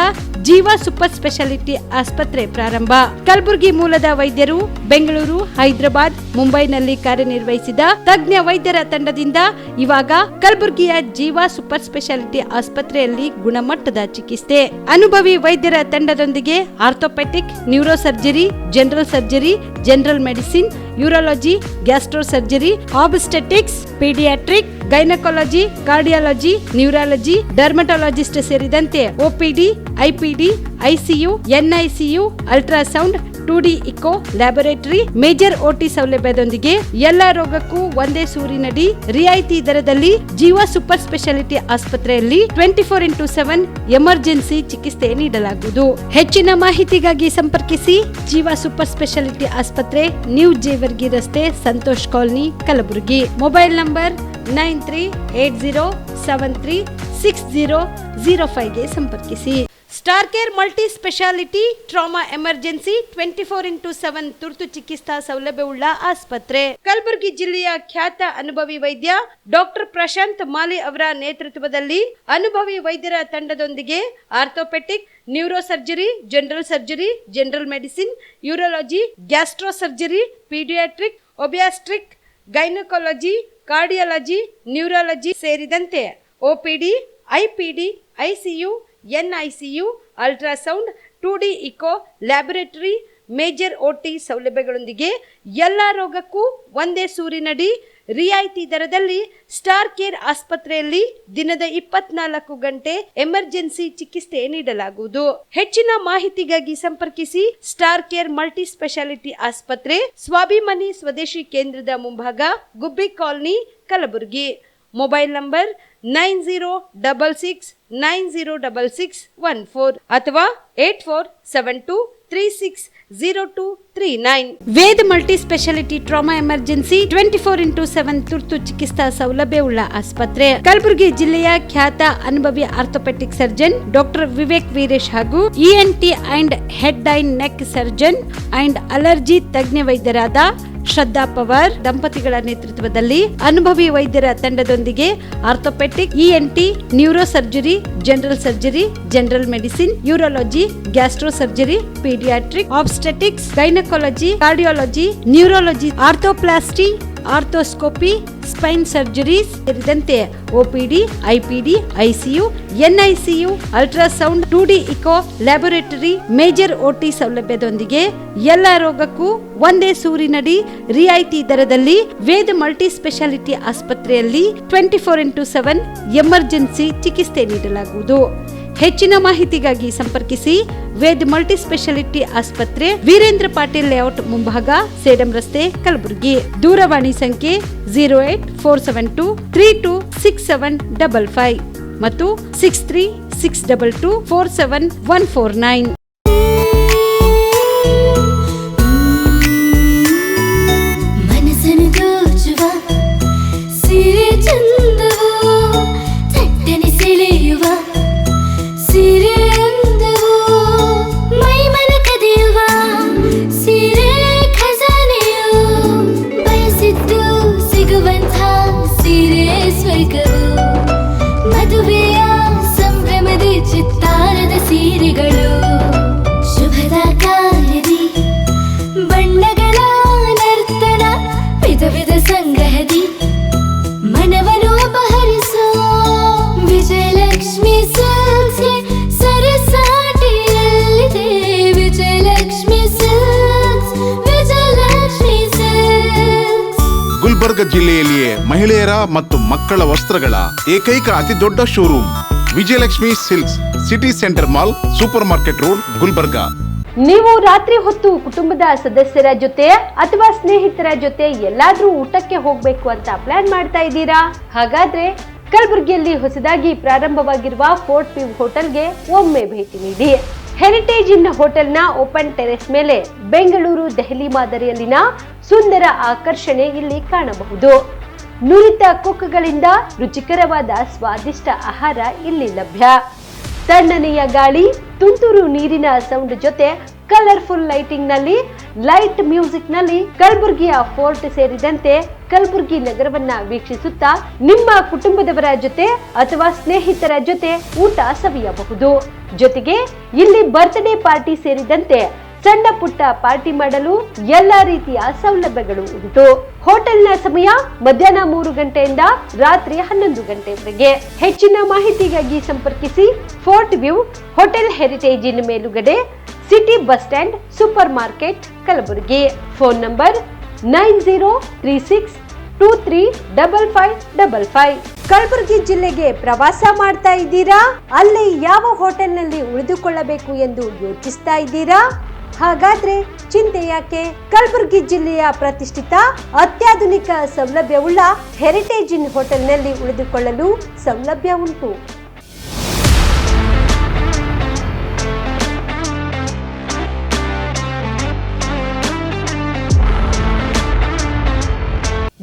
ಜೀವ ಸೂಪರ್ ಸ್ಪೆಷಾಲಿಟಿ ಆಸ್ಪತ್ರೆ ಪ್ರಾರಂಭ. ಕಲಬುರಗಿ ಮೂಲದ ವೈದ್ಯರು ಬೆಂಗಳೂರು, ಹೈದರಾಬಾದ್, ಮುಂಬೈನಲ್ಲಿ ಕಾರ್ಯನಿರ್ವಹಿಸಿದ ತಜ್ಞ ವೈದ್ಯರ ತಂಡದಿಂದ ಇವಾಗ ಕಲಬುರಗಿಯ ಜೀವ ಸೂಪರ್ ಸ್ಪೆಷಾಲಿಟಿ ಆಸ್ಪತ್ರೆಯಲ್ಲಿ ಗುಣಮಟ್ಟದ ಚಿಕಿತ್ಸೆ. ಅನುಭವಿ ವೈದ್ಯರ ತಂಡದೊಂದಿಗೆ orthopaedic, neuro surgery, general surgery, general medicine, urology, gastro surgery, obstetrics, paediatric, gynaecology, cardiology, neurology, dermatologist ಸೇರಿದಂತೆ OPD, IPD, ICU, NICU, ultrasound, 2D echo, laboratory, major OT ಸೌಲಭ್ಯದೊಂದಿಗೆ ಎಲ್ಲಾ ರೋಗಕ್ಕೂ ಒಂದೇ ಸೂರಿನಡಿ ರಿಯಾಯಿತಿ ದರದಲ್ಲಿ ಜೀವ ಸೂಪರ್ ಸ್ಪೆಷಾಲಿಟಿ ಆಸ್ಪತ್ರೆಯಲ್ಲಿ 24x7 ಎಮರ್ಜೆನ್ಸಿ ಚಿಕಿತ್ಸೆ ನೀಡಲಾಗುವುದು. ಹೆಚ್ಚಿನ ಮಾಹಿತಿಗಾಗಿ ಸಂಪರ್ಕಿಸಿ ಜೀವ ಸೂಪರ್ ಸ್ಪೆಷಾಲಿಟಿ ಆಸ್ಪತ್ರೆ, ನ್ಯೂ ಜೇವರ್ಗಿ ರಸ್ತೆ, Santosh colony, Kalaburagi. Mobile number 9380736005ಗೆ ಸಂಪರ್ಕಿಸಿ. Star care multi speciality trauma emergency 24x7 ತುರ್ತು ಚಿಕಿತ್ಸಾ ಸೌಲಭ್ಯವುಳ್ಳ ಆಸ್ಪತ್ರೆ. ಕಲಬುರಗಿ ಜಿಲ್ಲೆಯ ಖ್ಯಾತ ಅನುಭವಿ ವೈದ್ಯ ಡಾಕ್ಟರ್ ಪ್ರಶಾಂತ್ ಮಾಲಿ ಅವರ ನೇತೃತ್ವದಲ್ಲಿ ಅನುಭವಿ ವೈದ್ಯರ ತಂಡದೊಂದಿಗೆ orthopaedic, neuro surgery, general surgery, general medicine, urology, gastro surgery, paediatric, obstetric, gynaecology, cardiology, neurology ಸೇರಿದಂತೆ OPD, IPD, ICU, NICU, ultrasound, 2D echo, laboratory, major OT ಸೌಲಭ್ಯಗಳೊಂದಿಗೆ ಎಲ್ಲಾ ರೋಗಕ್ಕೂ ಒಂದೇ ಸೂರಿನಡಿ ರಿಯಾಯಿತಿ ದರದಲ್ಲಿ ಸ್ಟಾರ್ ಕೇರ್ ಆಸ್ಪತ್ರೆಯಲ್ಲಿ ದಿನದ 24 ಗಂಟೆ ಎಮರ್ಜೆನ್ಸಿ ಚಿಕಿತ್ಸೆ ನೀಡಲಾಗುವುದು. ಹೆಚ್ಚಿನ ಮಾಹಿತಿಗಾಗಿ ಸಂಪರ್ಕಿಸಿ ಸ್ಟಾರ್ ಕೇರ್ ಮಲ್ಟಿ ಸ್ಪೆಷಾಲಿಟಿ ಆಸ್ಪತ್ರೆ, ಸ್ವಾಭಿಮಾನಿ ಸ್ವದೇಶಿ ಕೇಂದ್ರದ ಮುಂಭಾಗ, Gubbi colony, Kalaburagi. Mobile number 9066906614 ಅಥವಾ 8472360239. Veda multi speciality trauma emergency 24x7 ತುರ್ತು ಚಿಕಿತ್ಸಾ ಸೌಲಭ್ಯವುಳ್ಳ ಆಸ್ಪತ್ರೆ. ಕಲಬುರಗಿ ಜಿಲ್ಲೆಯ ಖ್ಯಾತ ಅನುಭವಿ orthopaedic surgeon doctor Vivek Veeresh ಹಾಗೂ ENT and head and neck surgeon and allergy ತಜ್ಞ ವೈದ್ಯರಾದ ಶ್ರದ್ಧಾ ಪವಾರ್ ದಂಪತಿಗಳ ನೇತೃತ್ವದಲ್ಲಿ ಅನುಭವಿ ವೈದ್ಯರ ತಂಡದೊಂದಿಗೆ orthopaedic, ENT, neuro surgery, general surgery, general medicine, urology, gastro surgery, paediatric, obstetrics, gynaecology, cardiology, neurology, arthroplasty, arthroscopy, spine surgeries ಸೇರಿದಂತೆ OPD, IPD, ICU, NICU, ultrasound, 2D echo, laboratory, major OT ಸೌಲಭ್ಯದೊಂದಿಗೆ ಎಲ್ಲಾ ರೋಗಕ್ಕೂ ಒಂದೇ ಸೂರಿನಡಿ ರಿಯಾಯಿತಿ ದರದಲ್ಲಿ ವೇದ ಮಲ್ಟಿ ಸ್ಪೆಷಾಲಿಟಿ ಆಸ್ಪತ್ರೆಯಲ್ಲಿ 24x7 ಎಮರ್ಜೆನ್ಸಿ ಚಿಕಿತ್ಸೆ ನೀಡಲಾಗುವುದು. ಹೆಚ್ಚಿನ ಮಾಹಿತಿಗಾಗಿ ಸಂಪರ್ಕಿಸಿ ವೇದ್ ಮಲ್ಟಿ ಸ್ಪೆಷಾಲಿಟಿ ಆಸ್ಪತ್ರೆ, ವೀರೇಂದ್ರ ಪಾಟೀಲ್ ಲೇಔಟ್ ಮುಂಭಾಗ, ಸೇಡಂ ರಸ್ತೆ, ಕಲಬುರಗಿ. ದೂರವಾಣಿ ಸಂಖ್ಯೆ 08472326755 ಮತ್ತು 6362247149. ಗುಲ್ಬರ್ಗ ಜಿಲ್ಲೆಯಲ್ಲಿಯೇ ಮಹಿಳೆಯರ ಮತ್ತು ಮಕ್ಕಳ ವಸ್ತ್ರಗಳ ಏಕೈಕ ಅತಿ ದೊಡ್ಡ showroom Vijayalakshmi silks, city centre mall, super market road, Gulbarga. ನೀವು ರಾತ್ರಿ ಹೊತ್ತು ಕುಟುಂಬದ ಸದಸ್ಯರ ಜೊತೆ ಅಥವಾ ಸ್ನೇಹಿತರ ಜೊತೆ ಎಲ್ಲಾದ್ರೂ ಊಟಕ್ಕೆ ಹೋಗ್ಬೇಕು ಅಂತ ಪ್ಲಾನ್ ಮಾಡ್ತಾ ಇದ್ದೀರಾ? ಹಾಗಾದ್ರೆ ಕಲಬುರಗಿಯಲ್ಲಿ ಹೊಸದಾಗಿ ಪ್ರಾರಂಭವಾಗಿರುವ ಫೋರ್ಟ್ ವ್ಯೂ ಹೋಟೆಲ್ಗೆ ಒಮ್ಮೆ ಭೇಟಿ ನೀಡಿ. ಹೆರಿಟೇಜ್ ಇನ್ ಹೋಟೆಲ್ನ ಓಪನ್ ಟೆರೆಸ್ ಮೇಲೆ ಬೆಂಗಳೂರು ದೆಹಲಿ ಮಾದರಿಯಲ್ಲಿನ ಸುಂದರ ಆಕರ್ಷಣೆ ಇಲ್ಲಿ ಕಾಣಬಹುದು. ನುರಿತ ಕುಕ್ಗಳಿಂದ ರುಚಿಕರವಾದ ಸ್ವಾದಿಷ್ಟ ಆಹಾರ ಇಲ್ಲಿ ಲಭ್ಯ. ತಣ್ಣನೆಯ ಗಾಳಿ, ತುಂತುರು ನೀರಿನ ಸೌಂಡ್ ಜೊತೆ ಕಲರ್ಫುಲ್ ಲೈಟಿಂಗ್ ನಲ್ಲಿ, ಲೈಟ್ ಮ್ಯೂಸಿಕ್ ನಲ್ಲಿ ಕಲಬುರಗಿಯ ಫೋರ್ಟ್ ಸೇರಿದಂತೆ ಕಲಬುರಗಿ ನಗರವನ್ನ ವೀಕ್ಷಿಸುತ್ತಾ ನಿಮ್ಮ ಕುಟುಂಬದವರ ಜೊತೆ ಅಥವಾ ಸ್ನೇಹಿತರ ಜೊತೆ ಊಟ ಸವಿಯಬಹುದು. ಜೊತೆಗೆ ಇಲ್ಲಿ ಬರ್ತ್ಡೇ ಪಾರ್ಟಿ ಸೇರಿದಂತೆ ಸಣ್ಣ ಪುಟ್ಟ ಪಾರ್ಟಿ ಮಾಡಲು ಎಲ್ಲಾ ರೀತಿಯ ಸೌಲಭ್ಯಗಳು ಉಂಟು. ಹೋಟೆಲ್ನ ಸಮಯ ಮಧ್ಯಾಹ್ನ 3 ಗಂಟೆಯಿಂದ ರಾತ್ರಿ 11 ಗಂಟೆವರೆಗೆ. ಹೆಚ್ಚಿನ ಮಾಹಿತಿಗಾಗಿ ಸಂಪರ್ಕಿಸಿ ಫೋರ್ಟ್ ವ್ಯೂ ಹೋಟೆಲ್ ಹೆರಿಟೇಜ್ ಇನ್ ಮೇಲುಗಡೆ, city bus stand, super market, Kalaburagi. Phone number 9036235555. Kalaburagi ಜಿಲ್ಲೆಗೆ ಪ್ರವಾಸ ಮಾಡ್ತಾ ಇದ್ದೀರಾ? ಅಲ್ಲಿ ಯಾವ ಹೋಟೆಲ್ನಲ್ಲಿ ಉಳಿದುಕೊಳ್ಳಬೇಕು ಎಂದು ಯೋಚಿಸ್ತಾ ಇದ್ದೀರಾ? ಹಾಗಾದ್ರೆ ಚಿಂತೆ ಯಾಕೆ? ಕಲಬುರಗಿ ಜಿಲ್ಲೆಯ ಪ್ರತಿಷ್ಠಿತ ಅತ್ಯಾಧುನಿಕ ಸೌಲಭ್ಯವುಳ್ಳ ಹೆರಿಟೇಜ್ ಇನ್ ಹೋಟೆಲ್ನಲ್ಲಿ ಉಳಿದುಕೊಳ್ಳಲು ಸೌಲಭ್ಯ ಉಂಟು.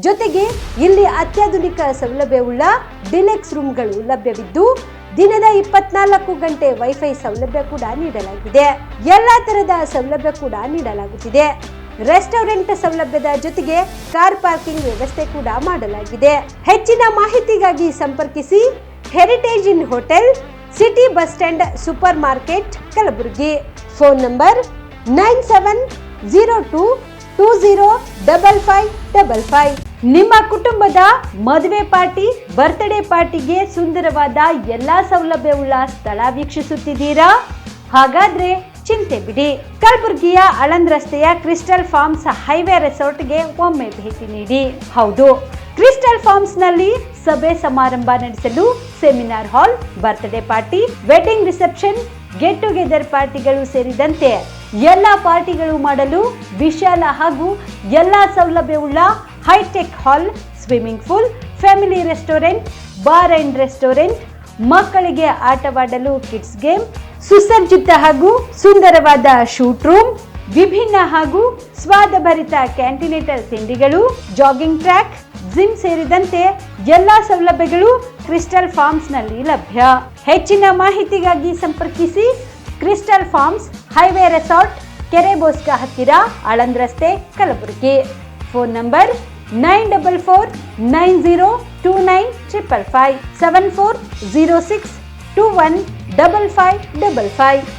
ಜೊತೆಗೆ ಇಲ್ಲಿ ಅತ್ಯಾಧುನಿಕ ಸೌಲಭ್ಯವುಳ್ಳ ಡಿಲೆಕ್ಸ್ ರೂಮ್ಗಳು ಲಭ್ಯವಿದ್ದು ದಿನದ 24 ಗಂಟೆ ವೈಫೈ ಸೌಲಭ್ಯ ಕೂಡ ನೀಡಲಾಗಿದೆ. ಎಲ್ಲಾ ತರದ ಸೌಲಭ್ಯ ಕೂಡ ನೀಡಲಾಗುತ್ತಿದೆ. ರೆಸ್ಟೋರೆಂಟ್ ಸೌಲಭ್ಯದ ಜೊತೆಗೆ ಕಾರ್ ಪಾರ್ಕಿಂಗ್ ವ್ಯವಸ್ಥೆ ಕೂಡ ಮಾಡಲಾಗಿದೆ. ಹೆಚ್ಚಿನ ಮಾಹಿತಿಗಾಗಿ ಸಂಪರ್ಕಿಸಿ heritage inn hotel, city bus stand, super market, Kalaburagi. Phone number 9702205555. ನಿಮ್ಮ ಕುಟುಂಬದ ಮದುವೆ ಪಾರ್ಟಿ, ಬರ್ತ್ಡೇ ಪಾರ್ಟಿಗೆ ಸುಂದರವಾದ ಎಲ್ಲಾ ಸೌಲಭ್ಯವುಳ್ಳ ಸ್ಥಳ ವೀಕ್ಷಿಸುತ್ತಿದ್ದೀರಾ? ಹಾಗಾದ್ರೆ ಚಿಂತೆ ಬಿಡಿ. ಕಲಬುರಗಿಯ ಆಳಂದ್ ರಸ್ತೆಯ ಕ್ರಿಸ್ಟಲ್ ಫಾರ್ಮ್ಸ್ ಹೈವೇ ರೆಸಾರ್ಟ್ಗೆ ಒಮ್ಮೆ ಭೇಟಿ ನೀಡಿ. ಹೌದು, ಕ್ರಿಸ್ಟಲ್ ಫಾರ್ಮ್ಸ್ ನಲ್ಲಿ ಸಭೆ ಸಮಾರಂಭ ನಡೆಸಲು seminar hall, birthday party, wedding reception, get together ಪಾರ್ಟಿಗಳು ಸೇರಿದಂತೆ ಎಲ್ಲಾ ಪಾರ್ಟಿಗಳು ಮಾಡಲು ವಿಶಾಲ ಹಾಗೂ ಎಲ್ಲಾ ಸೌಲಭ್ಯವುಳ್ಳ hi tech hall, swimming pool, family restaurant, bar and restaurant, ಮಕ್ಕಳಿಗೆ ಆಟವಾಡಲು ಕಿಡ್ಸ್ ಗೇಮ್, ಸುಸಜ್ಜಿತ ಹಾಗೂ ಸುಂದರವಾದ ಶೂಟ್ ರೂಮ್, ವಿಭಿನ್ನ ಹಾಗೂ ಸ್ವಾದಭರಿತ ಕ್ಯಾಂಟಿನೇಟರ್ ತಿಂಡಿಗಳು, ಜಾಗಿಂಗ್ ಟ್ರ್ಯಾಕ್, ಜಿಮ್ ಸೇರಿದಂತೆ ಎಲ್ಲಾ ಸೌಲಭ್ಯಗಳು ಕ್ರಿಸ್ಟಲ್ ಫಾರ್ಮ್ಸ್ ನಲ್ಲಿ ಲಭ್ಯ. ಹೆಚ್ಚಿನ ಮಾಹಿತಿಗಾಗಿ ಸಂಪರ್ಕಿಸಿ ಕ್ರಿಸ್ಟಲ್ ಫಾರ್ಮ್ಸ್ ಹೈವೇ ರೆಸಾರ್ಟ್, ಕೆರೆ ಬೋಸ್ಕ ಹತ್ತಿರ, ಆಳಂದ್ ರಸ್ತೆ, ಕಲಬುರಗಿ. Phone number 9490295555 7406215555.